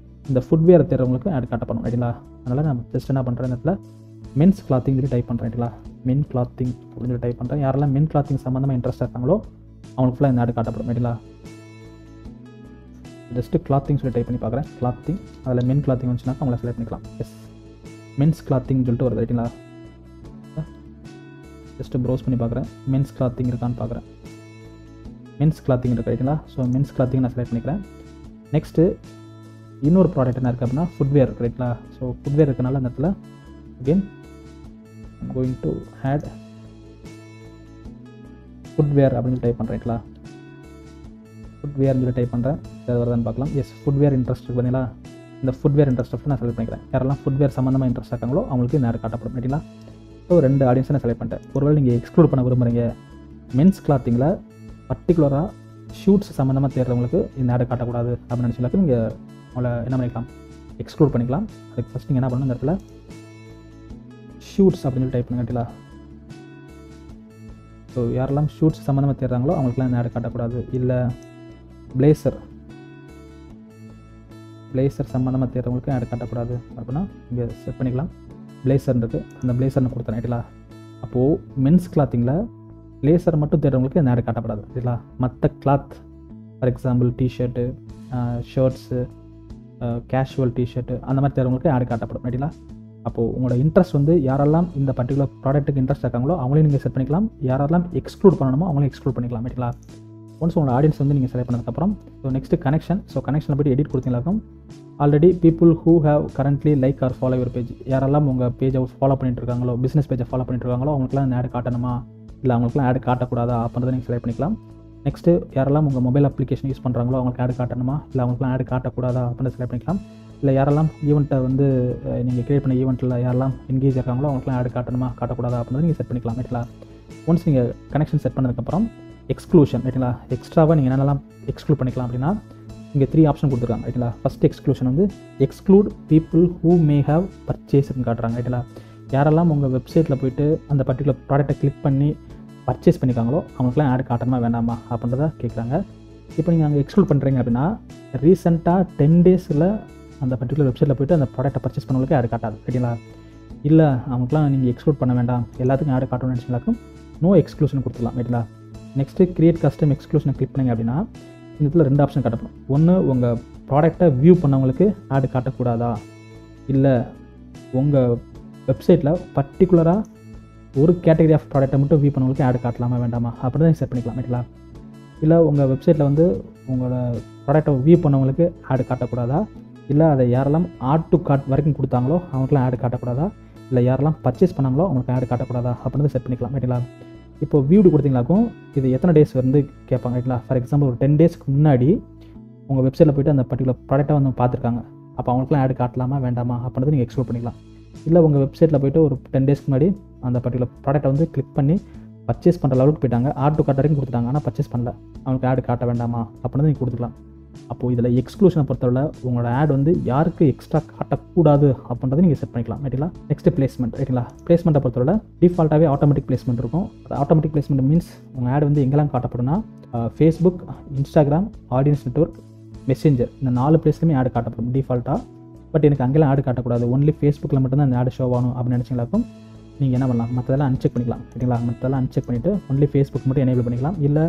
இந்த ஃபுட்வேர் தேடுறவங்களுக்கு ஆட் காட்டப்படணும் ரைட்டுங்களா. அதனால் நான் ஜஸ்ட் என்ன பண்ணுறேன், இந்த இடத்துல மென்ஸ் கிளாத்திங் சொல்லி டைப் பண்ணுறேன் ரைட்டுங்களா. மென் கிளாத்திங் அப்படின்னு சொல்லி டைப் பண்ணுறேன். யாரெல்லாம் மென் கிளாத்திங் சம்மந்தமாக இன்ட்ரெஸ்ட் இருக்காங்களோ அவங்களுக்கு ஃபுல்லாக இந்த ஆட் காட்டப்படும் ரைட்டுங்களா. ஜஸ்ட்டு கிளாத்திங் சொல்லி டைப் பண்ணி பார்க்குறேன். கிளாத்திங் அதில் மென் கிளாத்திங் வந்துச்சுனாக்கா அவங்கள செலக்ட் பண்ணிக்கலாம். எஸ் மென்ஸ் கிளாத்திங் சொல்லிட்டு வருது ரைட்டுங்களா. ஜஸ்ட்டு ப்ரௌஸ் பண்ணி பார்க்குறேன், மென்ஸ் கிளாத்திங் இருக்கான்னு பார்க்குறேன். மென்ஸ் கிளாத்திங் இருக்குது ரைட்டுங்களா. ஸோ மென்ஸ் கிளாத்திங் நான் செலக்ட் பண்ணிக்கிறேன். நெக்ஸ்ட்டு இன்னொரு ப்ராடக்ட் என்ன இருக்குது அப்படின்னா ஃபுட்வேர் இருக்குது ரைட்டுங்களா. ஸோ ஃபுட்வேர் இருக்கனால அந்த இடத்துல again I'm going to add footwear அப்படின்னு சொல்லி டைப் பண்ணுறேன் ரைட்டுங்களா. ஃபுட்வேர்னு சொல்லி டைப் பண்ணுறேன். ஏதாவது வருதான்னு பார்க்கலாம். எஸ் ஃபுட்வேர் இன்ட்ரெஸ்ட் இருக்குது பார்த்தீங்களா. இந்த ஃபுட்வேர் இன்ட்ரெஸ்ட் நான் செலக்ட் பண்ணிக்கிறேன். யாரெல்லாம் ஃபுட்வேர் சம்மந்தமாக இன்ட்ரெஸ்ட் இருக்காங்களோ அவங்களுக்கு இந்த ஆட் காட்டப்படும் ரைட்டுங்களா. ஸோ 2 ஆடியன்ஸை நான் செலக்ட் பண்ணிட்டேன். ஒருவேளை நீங்கள் எக்ஸ்க்ளூட் பண்ண விரும்புகிறீங்க, மென்ஸ் கிளாத்திங்கில் பர்டிகுலராக ஷூட்ஸ் சம்மந்தமாக தேடுறவங்களுக்கு இந்த ஆட் காட்டக்கூடாது அப்படின்னு நினச்சிங்களாக்கு நீங்கள் அவங்கள என்ன பண்ணிக்கலாம், எக்ஸ்க்ளூட் பண்ணிக்கலாம். அதுக்கு ஃபஸ்ட் நீங்கள் என்ன பண்ணணும், இந்த இடத்துல ஷூட்ஸ் அப்படின்னு சொல்லி டைப் பண்ணுங்க ரைட்டுங்களா. ஸோ யாரெல்லாம் ஷூட்ஸ் சம்மந்தமாக தேடுறாங்களோ அவங்களுக்குலாம் இந்த ஆட் காட்டக்கூடாது. இல்லை பிளேசர் சம்மந்தமாக தேடுறவங்களுக்கு ஆட் காட்டக்கூடாது அப்படின்னா இங்கே செட் பண்ணிக்கலாம். பிளேசர் இருக்குது, அந்த பிளேசர்னு கொடுத்தேன் ரைட்டுங்களா. அப்போது மென்ஸ் கிளாத்திங்கில் பிளேசர் மட்டும் தேடுறவங்களுக்கு இந்த ஆட் காட்டப்படாது ரைட்டுங்களா. மற்ற cloth for example t-shirt, shirts, casual t-shirt அந்த மாதிரி தேடுறவங்களுக்கு ஆட் காட்டப்படும் ரைட்டுங்களா. அப்போது உங்களோட இன்ட்ரெஸ்ட் வந்து யாரெல்லாம் இந்த பர்டிகுலர் ப்ராடக்ட்டுக்கு இன்ட்ரெஸ்ட் இருக்காங்களோ அவங்களையும் நீங்கள் செட் பண்ணிக்கலாம். யாரெல்லாம் எக்ஸ்க்ளூட் பண்ணணுமோ அவங்களையும் எக்ஸ்க்ளூட் பண்ணிக்கலாம் ரைட்டுங்களா. ஒன்ஸ் உங்களோட ஆடியன்ஸ் வந்து நீங்கள் செலக்ட் பண்ணதுக்கப்புறம் ஸோ நெக்ஸ்ட்டு கனெக்ஷன். ஸோ கனெக்ஷனில் போய்ட்டு எடிட் கொடுத்தீங்களாக்கும் already people who have currently like or follow your page, யாரெல்லாம் உங்கள் பேஜை ஃபாலோ பண்ணிட்டு இருக்காங்களோ, பிஸ்னஸ் பேஜை ஃபாலோ பண்ணிட்டு இருக்காங்களோ அவங்களுக்குலாம் இந்த ஆட் காட்டணுமா இல்லை அவங்களுக்குலாம் ஆட் காட்டக்கூடாதா அப்படின்றத நீங்கள் செலக்ட் பண்ணிக்கலாம். நெக்ஸ்ட்டு யாரெல்லாம் உங்கள் மொபைல் அப்ளிகேஷன் யூஸ் பண்ணுறாங்களோ அவங்களுக்கு ஆட் காட்டணுமா இல்லை அவங்களுக்குலாம் ஆட் காட்டக்கூடாதா அப்படின்றத செலக்ட் பண்ணிக்கலாம். இல்லை யாரெல்லாம் ஈவெண்ட்டை வந்து நீங்கள் கிரியேட் பண்ண ஈவெண்ட்டில் யாரெல்லாம் என்கேஜ் இருக்காங்களோ அவங்களுக்குலாம் ஆட் காட்டணுமா காட்டக்கூடாதா அப்படின்றத நீங்கள் செட் பண்ணிக்கலாம் ரைட்டுங்களா. ஒன்ஸ் நீங்கள் கனெக்ஷன் செட் பண்ணதுக்கப்புறம் எக்ஸ்க்ளூஷன் ரைட்டுங்களா. எக்ஸ்ட்ராவாக நீங்கள் என்னென்னலாம் எக்ஸ்க்ளூட் பண்ணிக்கலாம் அப்படின்னா இங்கே 3 ஆப்ஷன் கொடுத்துருக்காங்க ரைட்டுங்களா. ஃபஸ்ட் எக்ஸ்க்ளூஷன் வந்து exclude people who may have பர்ச்சேஸ்ன்னு காட்டுறாங்க ரைட்டுங்களா. யாரெல்லாம் உங்கள் வெப்சைட்டில் போய்ட்டு அந்த பர்டிகுலர் ப்ராடக்ட்டை கிளிக் பண்ணி பர்ச்சேஸ் பண்ணிக்காங்களோ அவங்களுக்குலாம் ஆட் காட்டணுமா வேண்டாமா அப்படின்றத கேட்குறாங்க. இப்போ நீங்கள் அங்கே எக்ஸ்க்ளூட் பண்ணுறீங்க அப்படின்னா ரீசெண்டாக 10 டேஸில் அந்த பர்டிகுலர் வெப்சைட்டில் போய்ட்டு அந்த ப்ராடக்ட்டை பர்ச்சேஸ் பண்ணவங்களுக்கு ஆட் காட்டாது ரைட்டுங்களா. இல்லை அவங்களுக்குலாம் நீங்கள் எக்ஸ்க்ளூட் பண்ண வேண்டாம் எல்லாத்துக்கும் ஆட் காட்டணும்னு நினச்சிங்களாக்கும் நோ எக்ஸ்க்ளூஷன் கொடுத்துக்கலாம் ரைட்டுங்களா. நெக்ஸ்ட்டு கிரியேட் கஸ்டம் எக்ஸ்க்ளூஷனை கிளிக் பண்ணிங்க அப்படின்னா இந்த இடத்துல 2 ஆப்ஷன் காட்டப்படும். ஒன்று உங்கள் ப்ராடக்ட்டை வியூ பண்ணவங்களுக்கு ஆட் காட்டக்கூடாதா, இல்லை உங்கள் வெப்சைட்டில் பர்டிகுலராக ஒரு கேட்டகரி ஆஃப் ப்ராடக்ட்டை மட்டும் வியூ பண்ணவங்களுக்கு ஆட் காட்டலாமா வேண்டாமா அப்படி தான் செட் பண்ணிக்கலாம் ரைட்டுங்களா. இல்லை உங்கள் வெப்சைட்டில் வந்து உங்களோட ப்ராடக்ட்டை வியூ பண்ணவங்களுக்கு ஆட் காட்டக்கூடாதா, இல்லை அதை யாரெல்லாம் ஆட் டு கார்ட் வரைக்கும் கொடுத்தாங்களோ அவங்களுக்குலாம் ஆட் காட்டக்கூடாதா, இல்லை யாரெல்லாம் பர்ச்சேஸ் பண்ணாங்களோ அவங்களுக்கு ஆட் காட்டக்கூடாதா அப்படின்னு செட் பண்ணிக்கலாம் ரைட்டுங்களா. இப்போ வியூடு கொடுத்தீங்களாக்கும் இது எத்தனை டேஸ் வந்து கேட்பாங்க ரைட்டுங்களா. ஃபார் எக்ஸாம்பிள் ஒரு 10 டேஸ்க்கு முன்னாடி உங்கள் வெப்சைட்டில் போய்ட்டு அந்த பர்டிகுலர் ப்ராடக்ட்டை வந்து பார்த்துருக்காங்க, அப்போ அவங்களுக்குலாம் ஆட் காட்டலாமா வேண்டாமா அப்படின்றது நீங்கள் எக்ஸ்ப்ளோர் பண்ணிக்கலாம். இல்லை உங்கள் வெப்சைட்டில் போய்ட்டு ஒரு 10 டேஸ்க்கு முன்னாடி அந்த பர்டிகுலர் ப்ராடக்ட்டை வந்து கிளிக் பண்ணி பர்ச்சேஸ் பண்ணுற லெவலுக்கு போயிட்டாங்க, ஆட் டு கார்ட் வரைக்கும் கொடுத்துட்டாங்க, ஆனால் பர்ச்சேஸ் பண்ணல, அவங்களுக்கு ஆட் காட்ட வேண்டாமா அப்படின்னு நீங்கள் கொடுத்துக்கலாம். அப்போது இதில் எக்ஸ்க்ளூஷனை பொறுத்தவரை உங்களோட ஆட் வந்து யாருக்கு எக்ஸ்ட்ரா காட்டக்கூடாது அப்படின்றத நீங்கள் செட் பண்ணிக்கலாம் ரைட்டுங்களா. நெக்ஸ்ட் பிளேஸ்மெண்ட் ரைட்டுங்களா. பிளேஸ்மெண்ட்டை பொறுத்தவரை டிஃபால்ட்டாகவே ஆட்டோமேட்டிக் பிளேஸ்மெண்ட் இருக்கும். அது ஆட்டோமேட்டிக் பிளேஸ்மெண்ட் மீன்ஸ் உங்கள் ஆட் வந்து எங்கெல்லாம் காட்டப்படும்னா Facebook, Instagram, audience network, Messenger இந்த 4 பிளேஸ்லையுமே ஆட் காட்டப்படும் டிஃபால்ட்டாக. பட் எனக்கு அங்கெல்லாம் ஆட் காட்டக்கூடாது, ஒன்லி ஃபேஸ்புக்கில் மட்டும்தான் அந்த ஆட் ஷோ ஆகணும் அப்படின்னு நினச்சிங்களாக்கும் நீங்கள் என்ன பண்ணலாம், மற்றதெல்லாம் அன்செக் பண்ணிக்கலாம் ரைட்டுங்களா. மற்றதெல்லாம் அன்செக் பண்ணிவிட்டு ஒன்லி ஃபேஸ்புக் மட்டும் எனேபிள் பண்ணிக்கலாம். இல்லை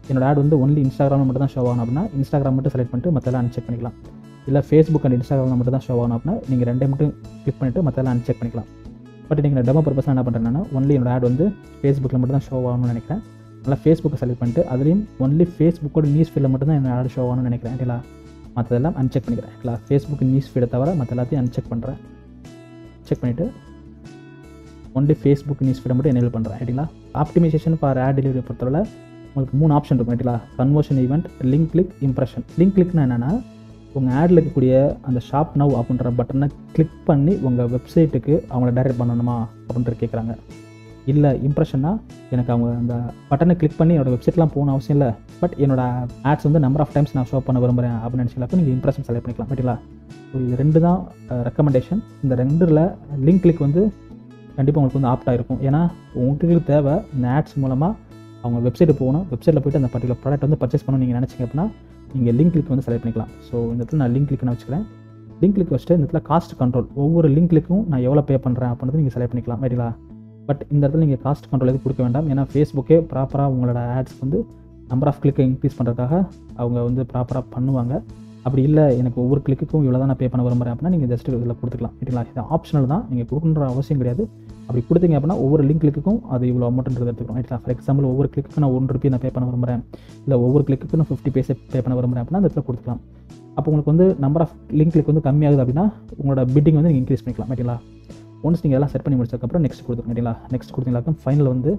என்னோட ஆட் வந்து ஒன்லி இன்ஸ்டாகிராமில் மட்டும் தான் ஷோ ஆகணும் அப்படின்னா இன்ஸ்டாகிராம் மட்டும் செலக்ட் பண்ணிட்டு மற்றெல்லாம் அன்செக் பண்ணிக்கலாம். இல்லை ஃபேஸ்புக் அண்ட் இன்ஸ்டாகிராமில் மட்டும் தான் ஷோ ஆகணும் அப்படின்னா நீங்கள் 2 மட்டும் கிளிக் பண்ணிவிட்டு மற்றெல்லாம் அன்செக் பண்ணிக்கலாம். பட் நீங்கள் டெமோ பர்பஸ் என்ன பண்ணுறேன்னா ஒன்லி என்னோட ஆட் வந்து ஃபேஸ்புக்கில் மட்டும் தான் ஷோ ஆகணும்னு நினைக்கிறேன். நல்லா ஃபேஸ்புக்கை செலக்ட் பண்ணிட்டு அதுலேயும் ஒன்லி ஃபேஸ்புக்கோட நியூஸ் ஃபீல்டில் மட்டும் தான் என்னோட ஆட் ஷோ ஆகணும்னு நினைக்கிறேன் ரைட்டுங்களா. மற்றதெல்லாம் அன்செக் பண்ணிக்கிறேன் இல்லை ஃபேஸ்புக் நியூஸ் ஃபீடை தவிர மற்ற எல்லாத்தையும் அன்செக் பண்ணுறேன். செக் பண்ணிவிட்டு ஒன்லி ஃபேஸ்புக் நியூஸ் ஃபீடை மட்டும் எனேபிள் பண்ணுறேன் ரைட்டுங்களா. ஆப்டிமைசேஷன் ஃபார் ஆட் டெலிவரி பொறுத்தவரை உங்களுக்கு 3 ஆப்ஷன் இருக்கும் ரைட்டுங்களா. Conversion event, link click, impression. Link கிளிக்னா என்னென்னா உங்கள் ஆடில் இருக்கக்கூடிய அந்த ஷாப் நவ் அப்படின்ற பட்டனை கிளிக் பண்ணி உங்கள் வெப்சைட்டுக்கு அவங்கள டைரக்ட் பண்ணணுமா அப்படின்ட்டு கேட்குறாங்க. இல்லை இம்ப்ரெஷன்னா எனக்கு அவங்க அந்த பட்டனை கிளிக் பண்ணி என்னோடய வெப்சைட்லாம் போகணும் அவசியம் இல்லை, பட் என்னோட ஆட்ஸ் வந்து நம்பர் ஆஃப் டைம்ஸ் நான் ஷோ பண்ண விரும்புகிறேன் அப்படின்னு நினச்சிங்களா நீங்கள் இம்ப்ரெஷன் செலக்ட் பண்ணிக்கலாம் ரைட்டுங்களா. ஸோ இது 2 தான் ரெக்கமெண்டேஷன். இந்த 2ல் லிங்க் கிளிக் வந்து கண்டிப்பாக உங்களுக்கு வந்து ஆப்டாக இருக்கும். ஏன்னா உங்களுக்கு தேவை இந்த ஆட்ஸ் மூலமாக அவங்க வெப்சைட்டு போகணும், வெப்சைட்டில் போய்ட்டு அந்த பர்டிகுலர் ப்ராடக்ட் வந்து பர்ச்சேஸ் பண்ணணும் நீங்கள் நினச்சிங்க அப்படின்னா நீங்கள் லிங்க் கிளிக் வந்து செலக்ட் பண்ணிக்கலாம். ஸோ இந்த இடத்துல நான் லிங்க் கிளிக் நான் வச்சுக்கிறேன். லிங்க் கிளிக் வச்சுட்டு இந்த இடத்துல காஸ்ட் கண்ட்ரோல், ஒவ்வொரு லிங்க் கிளிக்கும் நான் எவ்வளோ பே பண்ணுறேன் அப்படின்றது நீங்கள் செலக்ட் பண்ணிக்கலாம் ரைட்டுங்களா. பட் இந்த இடத்துல நீங்கள் காஸ்ட் கண்ட்ரோல் எதுவும் கொடுக்க வேண்டாம். ஏன்னா ஃபேஸ்புக்கே ப்ராப்பராக உங்களோட ஆட்ஸ் வந்து நம்பர் ஆஃப் கிளிக்கை இன்க்ரீஸ் பண்ணுறதுக்காக அவங்க வந்து ப்ராப்பராக பண்ணுவாங்க. அப்படி இல்லை எனக்கு ஒவ்வொரு கிளிக்குக்கும் இவ்வளோ தான் நான் பே பண்ண விரும்புகிறேன் அப்படின்னா நீங்கள் ஜஸ்ட் இதில் கொடுத்துக்கலாம் ரைட்டுங்களா. இது ஆப்ஷனல் தான், நீங்கள் கொடுக்கணுன்ற அவசியம் கிடையாது. அப்படி கொடுத்தீங்க அப்படின்னா ஒவ்வொரு லிங்க் கிளிக்குக்கும் அது இவ்வளோ அமௌண்ட்ன்றது எடுத்துக்கணும் ரைட்டுங்களா. ஃபார் எக்ஸாம்பிள் ஒவ்வொரு கிளிக்கு நான் 1 ரூபி நான் பே பண்ண விரும்புகிறேன், இல்லை ஒவ்வொரு கிளிக்கு நான் 50 பைசா பே பண்ண விரும்புகிறேன் அப்படின்னா அந்த இடத்துல கொடுத்துக்கலாம். அப்போ உங்களுக்கு வந்து நம்பர் ஆஃப் லிங்க் கிளிக் வந்து கம்மியாகுது அப்படின்னா உங்களோட பிட்டிங் வந்து நீங்கள் இன்க்ரீஸ் பண்ணிக்கலாம் ரைட்டுங்களா. ஒன்ஸ் நீங்கள் எல்லாம் செட் பண்ணி முடிச்சதுக்கப்புறம் நெக்ஸ்ட் கொடுத்துருங்க ரைட்டுங்களா. நெக்ஸ்ட் கொடுத்தீங்களாக்கும் ஃபைனல் வந்து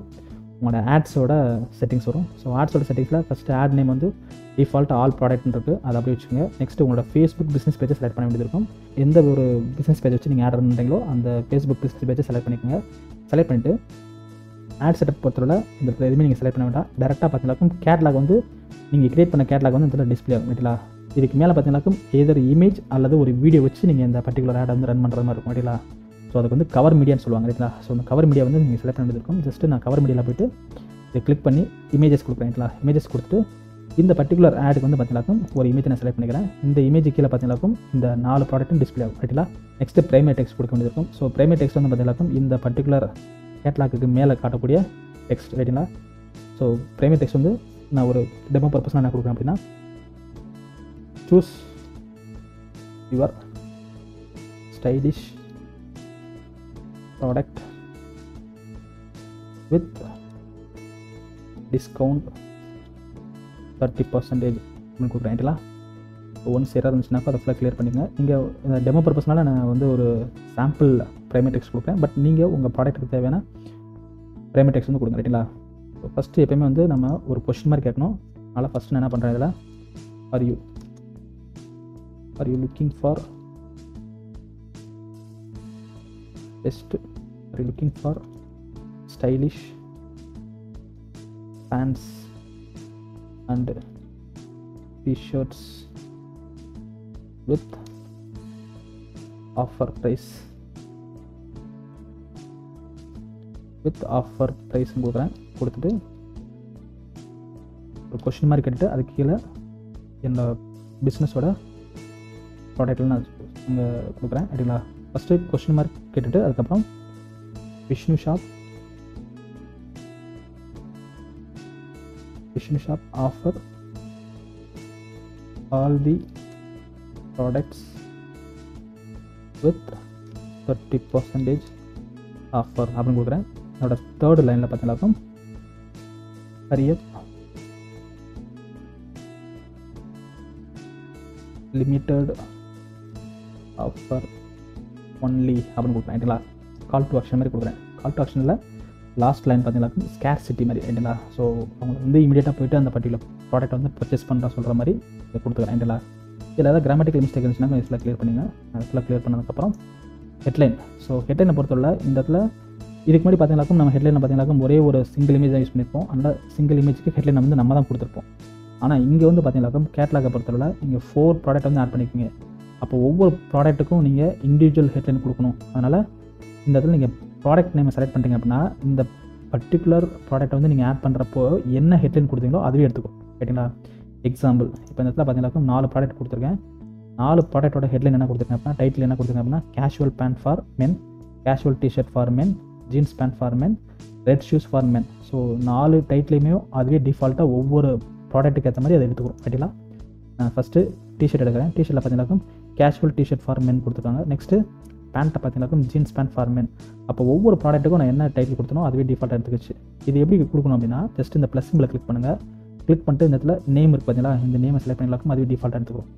உங்களோட ஆட்ஸோட செட்டிங்ஸ் வரும். ஸோ ஆட்ஸோட செட்டிங்ஸில் ஃபஸ்ட்டு ஆட் நேம் வந்து டிஃபால்ட் ஆல் ப்ராடக்ட்னு இருக்குது, அதை அப்படியே வச்சுக்கோங்க. நெக்ஸ்ட்டு உங்களோட ஃபேஸ்புக் பிஸ்னஸ் பேஜை செலக்ட் பண்ண வேண்டியது இருக்கும். எந்த ஒரு பிஸ்னஸ் பேஜ் வச்சு நீங்கள் ஆட் பண்ணுறீங்களோ அந்த ஃபேஸ்புக் பிஸ்னஸ் பேஜை செலக்ட் பண்ணிக்கோங்க. செலக்ட் பண்ணிவிட்டு ஆட் செட்டப் பொறுத்தவரை இந்த இடத்துல எதுவுமே நீங்கள் செலக்ட் பண்ண வேண்டாம். டேரெக்டாக பார்த்தீங்கன்னாக்கும் கேட்லாக் வந்து நீங்கள் கிரியேட் பண்ண கேட்லாக் வந்து இதில் டிஸ்பிளே ஆகும் ரைட்டுங்களா. இதுக்கு மேலே பார்த்தீங்கன்னாக்கும் ஏதர் இமேஜ் அல்லது ஒரு வீடியோ வச்சு நீங்கள் இந்த பர்டிகுலர் ஆட் வந்து ரன் பண்ணுற மாதிரி இருக்கும் ரைட்டுங்களா. ஸோ அதுக்கு வந்து கவர் மீடியான்னு சொல்லுவாங்க ரைட்டுங்களா. ஸோ அந்த கவர் மீடியா வந்து நீங்கள் செலக்ட் பண்ண வேண்டியது இருக்கும். ஜஸ்ட்டு நான் கவர் மீடியாவில் போய்ட்டு இதை கிளிக் பண்ணி இமேஜஸ் கொடுக்குறேன் ரைட்டுங்களா. இமேஜஸ் கொடுத்துட்டு இந்த பர்டிகுலர் ஆடுக்கு வந்து பார்த்தீங்கன்னாக்கும் ஒரு இமேஜ் நான் செலக்ட் பண்ணிக்கிறேன். இந்த இமேஜ் கீழே பார்த்தீங்கன்னாக்கும் இந்த 4 ப்ராடக்ட்டும் டிஸ்பிளே ஆகும் ரைட்டுங்களா. நெக்ஸ்ட்டு பிரைமரி டெக்ஸ்ட் கொடுக்க வேண்டியது இருக்கும். ஸோ பிரைமரி டெக்ஸ்ட் வந்து பார்த்தீங்கன்னாக்கும் இந்த பர்டிகுலர் கேட்லாக்கு மேலே காட்டக்கூடிய டெக்ஸ்ட் ரைட்டுங்களா. ஸோ பிரைமரி டெக்ஸ்ட் வந்து நான் ஒரு டெமோ பர்பஸ் நான் என்ன கொடுக்குறேன் அப்படின்னா choose your stylish product with discount 30% அப்படின்னு கொடுக்குறேன் ரைட்டுங்களா. ஒன்ஸ் எரர் இருந்துச்சுனாக்கா அதை ஃபுல்லாக கிளியர் பண்ணிக்கங்க. நீங்கள் இந்த டெமோ பர்பஸ்னால நான் வந்து ஒரு சாம்பிள் பிரைமரி டெக்ஸ்ட் கொடுக்குறேன். பட் நீங்கள் உங்கள் ப்ராடக்ட்டுக்கு தேவையான பிரைமரி டெக்ஸ்ட் வந்து கொடுங்க ரைட்டுங்களா. ஃபஸ்ட்டு எப்போயுமே வந்து நம்ம ஒரு கொஸ்டின் மாதிரி கேட்கணும். அதனால் ஃபஸ்ட்டு நான் என்ன பண்ணுறேன் இதில் are you looking for stylish pants and t-shirts with offer price கொடுக்குறேன். கொடுத்துட்டு ஒரு கொஸ்டின் மாதிரி கேட்டுட்டு அதுக்கு கீழே என்னோட பிஸ்னஸோட ப்ராடக்ட்டில் நான் இங்கே கொடுக்குறேன் அப்படிங்களா. ஃபஸ்ட்டு கொஸ்டின் மார்க் கேட்டுட்டு அதுக்கப்புறம் Vishnu shop offer all the products with 30% offer அப்படின்னு கொடுக்குறேன். என்னோட தேர்டு லைனில் பார்த்தீங்கன்னாக்கும் ஹரியப் லிமிட்டட் ஆஃபர் ஒன்லி அப்படின்னு கொடுக்குறேன் ரைட்டுங்களா. கால் டு ஆக்ஷன் மாதிரி கொடுக்குறேன். கால் டு ஆக்ஷனில் லாஸ்ட் லைன் பார்த்தீங்கன்னா ஸ்கேர்சிட்டி மாதிரி ரைட்டுங்களா. ஸோ அவங்க வந்து இமீடியட்டாக போய்ட்டு அந்த பர்டிகுலர் ப்ராடக்ட் வந்து பர்ச்சேஸ் பண்ணுறா சொல்கிற மாதிரி இதை கொடுத்துக்கிறேன் ரைட்டுங்களா. இதில் ஏதாவது கிராமட்டிக்கல் மிஸ்டேக் இருந்துச்சுன்னா கொஞ்சம் கிளியர் பண்ணிங்க. அதில் கிளியர் பண்ணதுக்கப்புறம் ஹெட்லைன். ஸோ ஹெட்லைனை பொறுத்தவரை இந்த இடத்துல இதுக்கு முன்னாடி பார்த்தீங்கன்னாக்கும் நம்ம ஹெட்லைனை பார்த்தீங்கன்னாக்கும் ஒரே ஒரு சிங்கிள் இமேஜ் தான் யூஸ் பண்ணியிருப்போம். அந்த சிங்கிள் இமேஜுக்கு ஹெட்லைனை வந்து நம்ம தான் கொடுத்துருப்போம். ஆனால் இங்கே வந்து பார்த்தீங்கன்னாக்கும் கேட்லாகை பொறுத்தவரை நீங்கள் 4 ப்ராடக்ட் வந்து ஆட் பண்ணிக்கிங்க. அப்போ ஒவ்வொரு ப்ராடக்ட்டுக்கும் நீங்கள் இண்டிவிஜுவல் ஹெட்லைன் கொடுக்கணும். அதனால் இந்த இடத்துல நீங்கள் ப்ராடக்ட் நேமை செலக்ட் பண்ணிட்டீங்க அப்படின்னா இந்த பர்டிகுலர் ப்ராடக்ட்டை வந்து நீங்கள் ஆட் பண்ணுறப்போ என்ன ஹெட்லைன் கொடுத்தீங்களோ அதுவே எடுத்துக்கும் ரைட்டுங்களா. எக்ஸாம்பிள் இப்போ இந்த இடத்துல பார்த்தீங்கன்னாக்கும் 4 ப்ராடக்ட் கொடுத்துருக்கேன். 4 ப்ராடக்ட்டோட ஹெட்லைன் என்ன கொடுத்துருக்கேன் அப்படின்னா டைட்டில் என்ன கொடுத்துருக்கேன் அப்படின்னா casual pant for men, casual T shirt for men, jeans pant for men, red shoes for men. So 4 டைட்டிலையுமே அதுவே டிஃபால்ட்டாக ஒவ்வொரு ப்ராடக்ட்டுக்கு ஏற்ற மாதிரி அதை எடுத்துக்கிறோம் ரைட்டுங்களா. நான் ஃபஸ்ட்டு டிஷர்ட் எடுக்கிறேன். டிஷர்ட்டில் பார்த்தீங்கன்னாக்கும் கேஷுவல் டிஷர்ட் ஃபார் மென் கொடுத்துருக்காங்க. நெக்ஸ்ட்டு பேண்ட்டை பார்த்தீங்கன்னாக்கும் ஜீன்ஸ் பேண்ட் ஃபார் மென். அப்போ ஒவ்வொரு ப்ராடக்ட்டுக்கும் நான் என்ன டைட்டில் கொடுத்தனோ அதுவே டிஃபால்ட்டாக எடுத்துக்கிச்சு. இது எப்படி கொடுக்கணும் அப்படின்னா ஜஸ்ட் இந்த ப்ளஸ் சிம்பிளை கிளிக் பண்ணுங்கள். கிளிக் பண்ணிட்டு இந்த இடத்துல நேம் இருக்குது பார்த்தீங்களா, இந்த நேமை செலக்ட் பண்ணிங்களாக்கும் அதுவே டிஃபால்ட்டாக எடுத்துக்கும்.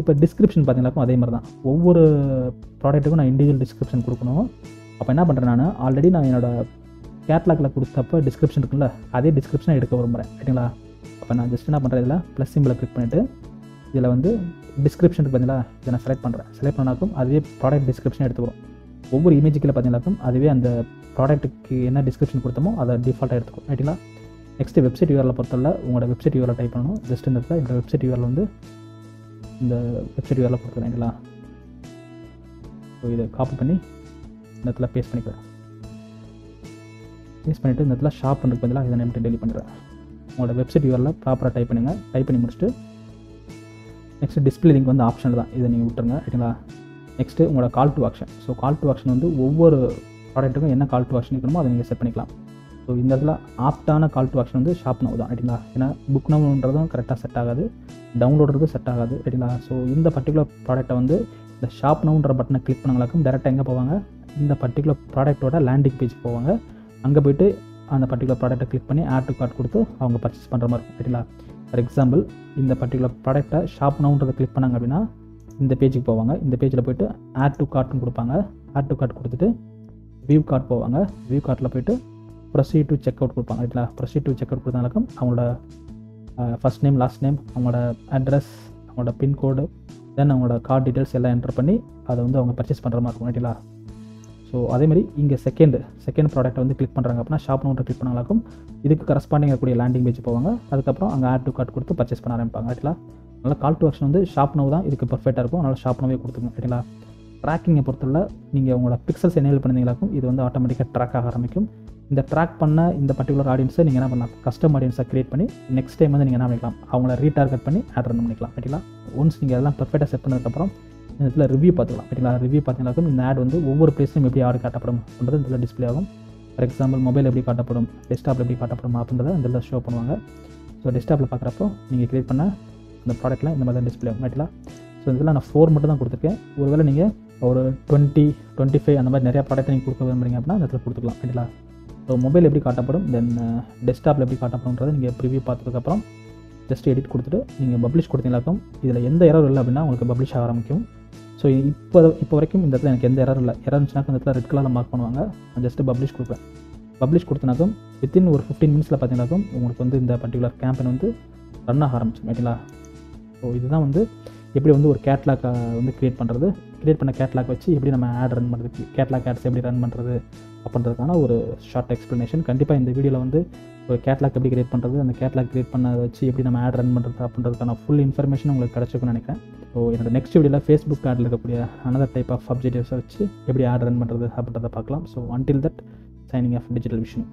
இப்போ டிஸ்கிரிப்ஷன் பார்த்தீங்கன்னாக்கும் அதே மாதிரி தான் ஒவ்வொரு ப்ராடக்ட்டுக்கும் நான் இண்டிவிஜுவல் டிஸ்கிரிப்ஷன் கொடுக்கணும். அப்போ என்ன பண்ணுறேன் நான் ஆல்ரெடி நான் என்னோட கேட்லாகில் கொடுத்தப்போ டிஸ்கிரிப்ஷன் இருக்குல்ல அதே டிஸ்கிரிப்ஷனை எடுக்க விரும்புகிறேன் ரைட்டுங்களா. அப்போ நான் ஜஸ்ட் என்ன பண்ணுறேன் இதில் ப்ளஸ் சிம்பிளை கிளிக் பண்ணிவிட்டு இதில் வந்து டிஸ்கிரிப்ஷனுக்கு பார்த்தீங்களா இதை நான் செலக்ட் பண்ணுறேன். செலக்ட் பண்ணாக்கும் அதுவே ப்ராடக்ட் டிஸ்கிரிப்ஷன் எடுத்துக்கிறோம். ஒவ்வொரு இமேஜுக்கில் பார்த்தீங்கன்னாக்கும் அதுவே அந்த ப்ராடக்ட்டுக்கு என்ன டிஸ்கிரிப்ஷன் கொடுத்தோமோ அதை டிஃபால்ட்டாக எடுத்துக்கும் ரைட்டுங்களா. நெக்ஸ்ட்டு வெப்சைட் யூஆர்எல் பொறுத்தவரை உங்களோட வெப்சைட் யூஆர்எல் டைப் பண்ணணும். ஜஸ்ட் இந்த இடத்துல இந்த வெப்சைட் யூஆர்எல் வந்து இந்த வெப்சைட் யூஆர்எல் கொடுத்துருக்கேன் ரைட்டுங்களா. ஸோ இதை காப்பி பண்ணி இந்த இடத்துல பேஸ்ட் பண்ணிக்கிறேன். பேஸ்ட் பண்ணிவிட்டு இந்த இடத்துல ஷாப் பண்ணுறதுக்கு பதிலாக இதை நேம் டெலிட் பண்ணுறேன். உங்களோட வெப்சைட் யூஆர்எல் ப்ராப்பராக டைப் பண்ணுங்கள். டைப் பண்ணி முடிச்சுட்டு நெக்ஸ்ட்டு டிஸ்பிளே லிங்க் வந்து ஆப்ஷன் தான், இதை நீங்கள் விட்டுருங்க ரைட்டுங்களா. நெக்ஸ்ட்டு உங்களோட call to action. So call to action வந்து ஒவ்வொரு ப்ராடக்ட்டுக்கும் என்ன கால் டு ஆக்ஷன் இருக்கணுமோ அதை நீங்கள் செட் பண்ணிக்கலாம். ஸோ இந்த இடத்துல ஆப்டான கால் டு ஆக்ஷன் வந்து ஷாப் நவ் தான் ரைட்டுங்களா. ஏன்னா புக் நவ்ன்றதும் கரெக்டாக செட் ஆகாது, டவுன்லோடுறதும் செட் ஆகாது ரைட்டுங்களா. ஸோ இந்த பர்டிகுலர் ப்ராடக்ட்டை வந்து இந்த ஷாப் நவ்ன்ற பட்டனை கிளிக் பண்ணவங்களுக்கும் டேரெக்டாக எங்கே போவாங்க, இந்த பர்டிகுலர் ப்ராடக்ட்டோட லேண்டிங் பேஜ் போவாங்க. அங்கே போய்ட்டு அந்த பர்டிகுலர் ப்ராடக்ட்டை கிளிக் பண்ணி ஆட் டு கார்ட் கொடுத்து அவங்க பர்ச்சேஸ் பண்ணுற மாதிரி இருக்கும் ரைட்டுங்களா. ஃபார் எக்ஸாம்பிள் இந்த பர்டிகுலர் ப்ராடக்ட்டை ஷாப் நவ்ன்றதை கிளிக் பண்ணாங்க அப்படின்னா இந்த பேஜுக்கு போவாங்க. இந்த பேஜில் போய்ட்டு ஆட் டு கார்ட்னு கொடுப்பாங்க. ஆட் டு கார்ட் கொடுத்துட்டு வியூ கார்ட் போவாங்க. வியூ கார்ட்டில் போய்ட்டு ப்ரொசீட் டு செக் அவுட் கொடுப்பாங்க ரைட்டுங்களா. ப்ரொசீட் டு செக் அவுட் கொடுத்தாலும் அவங்களோட ஃபஸ்ட் நேம், லாஸ்ட் நேம், அவங்களோட அட்ரஸ், அவங்களோட பின்கோடு, தென் அவங்களோட கார்டு டீட்டெயில்ஸ் எல்லாம் என்டர் பண்ணி அதை வந்து அவங்க பர்ச்சேஸ் பண்ணுற மாதிரி இருக்கும் ரைட்டுங்களா. ஸோ அதேமாதிரி இங்கே செகண்ட் ப்ராடக்ட்டை வந்து கிளிக் பண்ணுறாங்க அப்படின்னா ஷாப் நவுன்ற கிளிக் பண்ணாலும் இதுக்கு கரஸ்பாண்டிங் இருக்கக்கூடிய லேண்டிங் பேஜ் போவாங்க. அதுக்கப்புறம் அங்கே ஆட் டு கார்ட் கொடுத்து பர்ச்சேஸ் பண்ண ஆரம்பிப்பாங்க ரைட்டுங்களா. அதனால் கால் டு ஆக்ஷன் வந்து ஷாப் நவ் தான் இதுக்கு பர்ஃபெக்டாக இருக்கும். அதனால் ஷாப் நவே கொடுத்துங்க ரைட்டுங்களா. ட்ராக்கிங்கை பொறுத்தவரை நீங்கள் உங்களோட பிக்சல்ஸ் எனேபிள் பண்ணிங்களாக்கும் இது வந்து ஆட்டோமேட்டிக்காக ட்ராக் ஆக ஆரம்பிக்கும். இந்த ட்ராக் பண்ண இந்த பர்டிகுலர் ஆடியன்ஸை நீங்கள் என்ன பண்ணலாம், கஸ்டம் ஆடியன்ஸை கிரியேட் பண்ணி நெக்ஸ்ட் டைம் வந்து நீங்கள் என்ன பண்ணிக்கலாம், அவங்கள ரீடார்கெட் பண்ணி ஆட் ரன் பண்ணிக்கலாம் ரைட்டுங்களா. ஒன்ஸ் நீங்கள் அதெல்லாம் பர்ஃபெக்டாக செட் பண்ணதுக்கப்புறம் இந்த இடத்துல ரிவ்யூ பார்த்துக்கலாம் ரைட்டுங்களா. ரிவ்யூ பார்த்தீங்கன்னாக்கும் இந்த ஆட் வந்து ஒவ்வொரு பிளேஸ்லையும் எப்படி ஆடு காட்டப்படும் அப்படின்றது இதில் டிஸ்பிளே ஆகும். ஃபார் எக்ஸாம்பிள் மொபைல் எப்படி காட்டப்படும், டெஸ்க்டாப்பில் எப்படி காட்டப்படும் அப்படின்றத இந்த ஷோ பண்ணுவாங்க. ஸோ டெஸ்க்டாப்பில் பார்க்குறப்போ நீங்கள் கிரியேட் பண்ண அந்த ப்ராடக்ட்டில் இந்த மாதிரி தான் டிஸ்பிளே ஆகும் ரைட்டுங்களா. ஸோ இதில் நான் 4 மட்டும் தான் கொடுத்துருக்கேன். ஒருவேளை நீங்கள் ஒரு 20, 25 அந்த மாதிரி நிறையா ப்ராடக்ட் நீங்கள் கொடுக்க விரும்புறீங்க அப்படின்னா அந்த இடத்துல கொடுத்துக்கலாம் ரைட்டுங்களா. ஸோ மொபைல் எப்படி காட்டப்படும், தென் டெஸ்க்டாப்பில் எப்படி காட்டப்படும்ன்றதை நீங்கள் ப்ரிவியூ பார்த்ததுக்கப்புறம் ஜஸ்ட் எடிட் கொடுத்துட்டு நீங்கள் பப்ளிஷ் கொடுத்தீங்களாக்கும் இதில் எந்த எரர் இல்லை அப்படின்னா உங்களுக்கு பப்ளிஷ் ஆக ஆரம்பிக்கும். ஸோ இப்போ வரைக்கும் இந்த இடத்துல எனக்கு எந்த எரர் இல்லை. எரர் இருந்துச்சுன்னா இந்த இடத்துல ரெட் கலரில் மார்க் பண்ணுவாங்க. நான் ஜஸ்ட்டு பப்ளிஷ் கொடுப்பேன். பப்ளிஷ் கொடுத்தனாக்கும் வித்தின் ஒரு 15 மினிட்ஸில் பார்த்தீங்கன்னாக்கும் உங்களுக்கு வந்து இந்த பர்டிகுலர் கேம்பெயின் வந்து ரன் ஆக ஆரம்பிச்சு ரைட்டுங்களா. ஸோ இதுதான் வந்து எப்படி வந்து ஒரு கேட்லாக் வந்து க்ரியேட் பண்ணுறது, க்ரியேட் பண்ண கேட்லாக் வச்சு எப்படி நம்ம ஆட் ரன் பண்ணுறது, கேட்லாக் ஆட்ஸ் எப்படி ரன் பண்ணுறது, அப்படின்றதுக்கான ஒரு ஷார்ட் எக்ஸ்ப்ளனேஷன். கண்டிப்பாக இந்த வீடியோவில் வந்து ஒரு கேட்லாக் எப்படி கிரியேட் பண்ணுறது, அந்த கேட்லாக் கிரியேட் பண்ண வச்சு எப்படி நம்ம ஆட் ரன் பண்ணுறது அப்படின்றதுக்கான ஃபுல் இன்ஃபர்மேஷன் உங்களுக்கு கிடச்சிருக்குன்னு நினைக்கிறேன். ஸோ என்னோட நெக்ஸ்ட் வீடியோவில் ஃபேஸ்புக் ஆடில் இருக்கக்கூடிய அனதர் டைப் ஆஃப் அப்ஜெக்டிவ்ஸை வச்சு எப்படி ஆட் ரன் பண்ணுறது அப்படின்றத பார்க்கலாம். So until that, signing off, Digital Vishnu.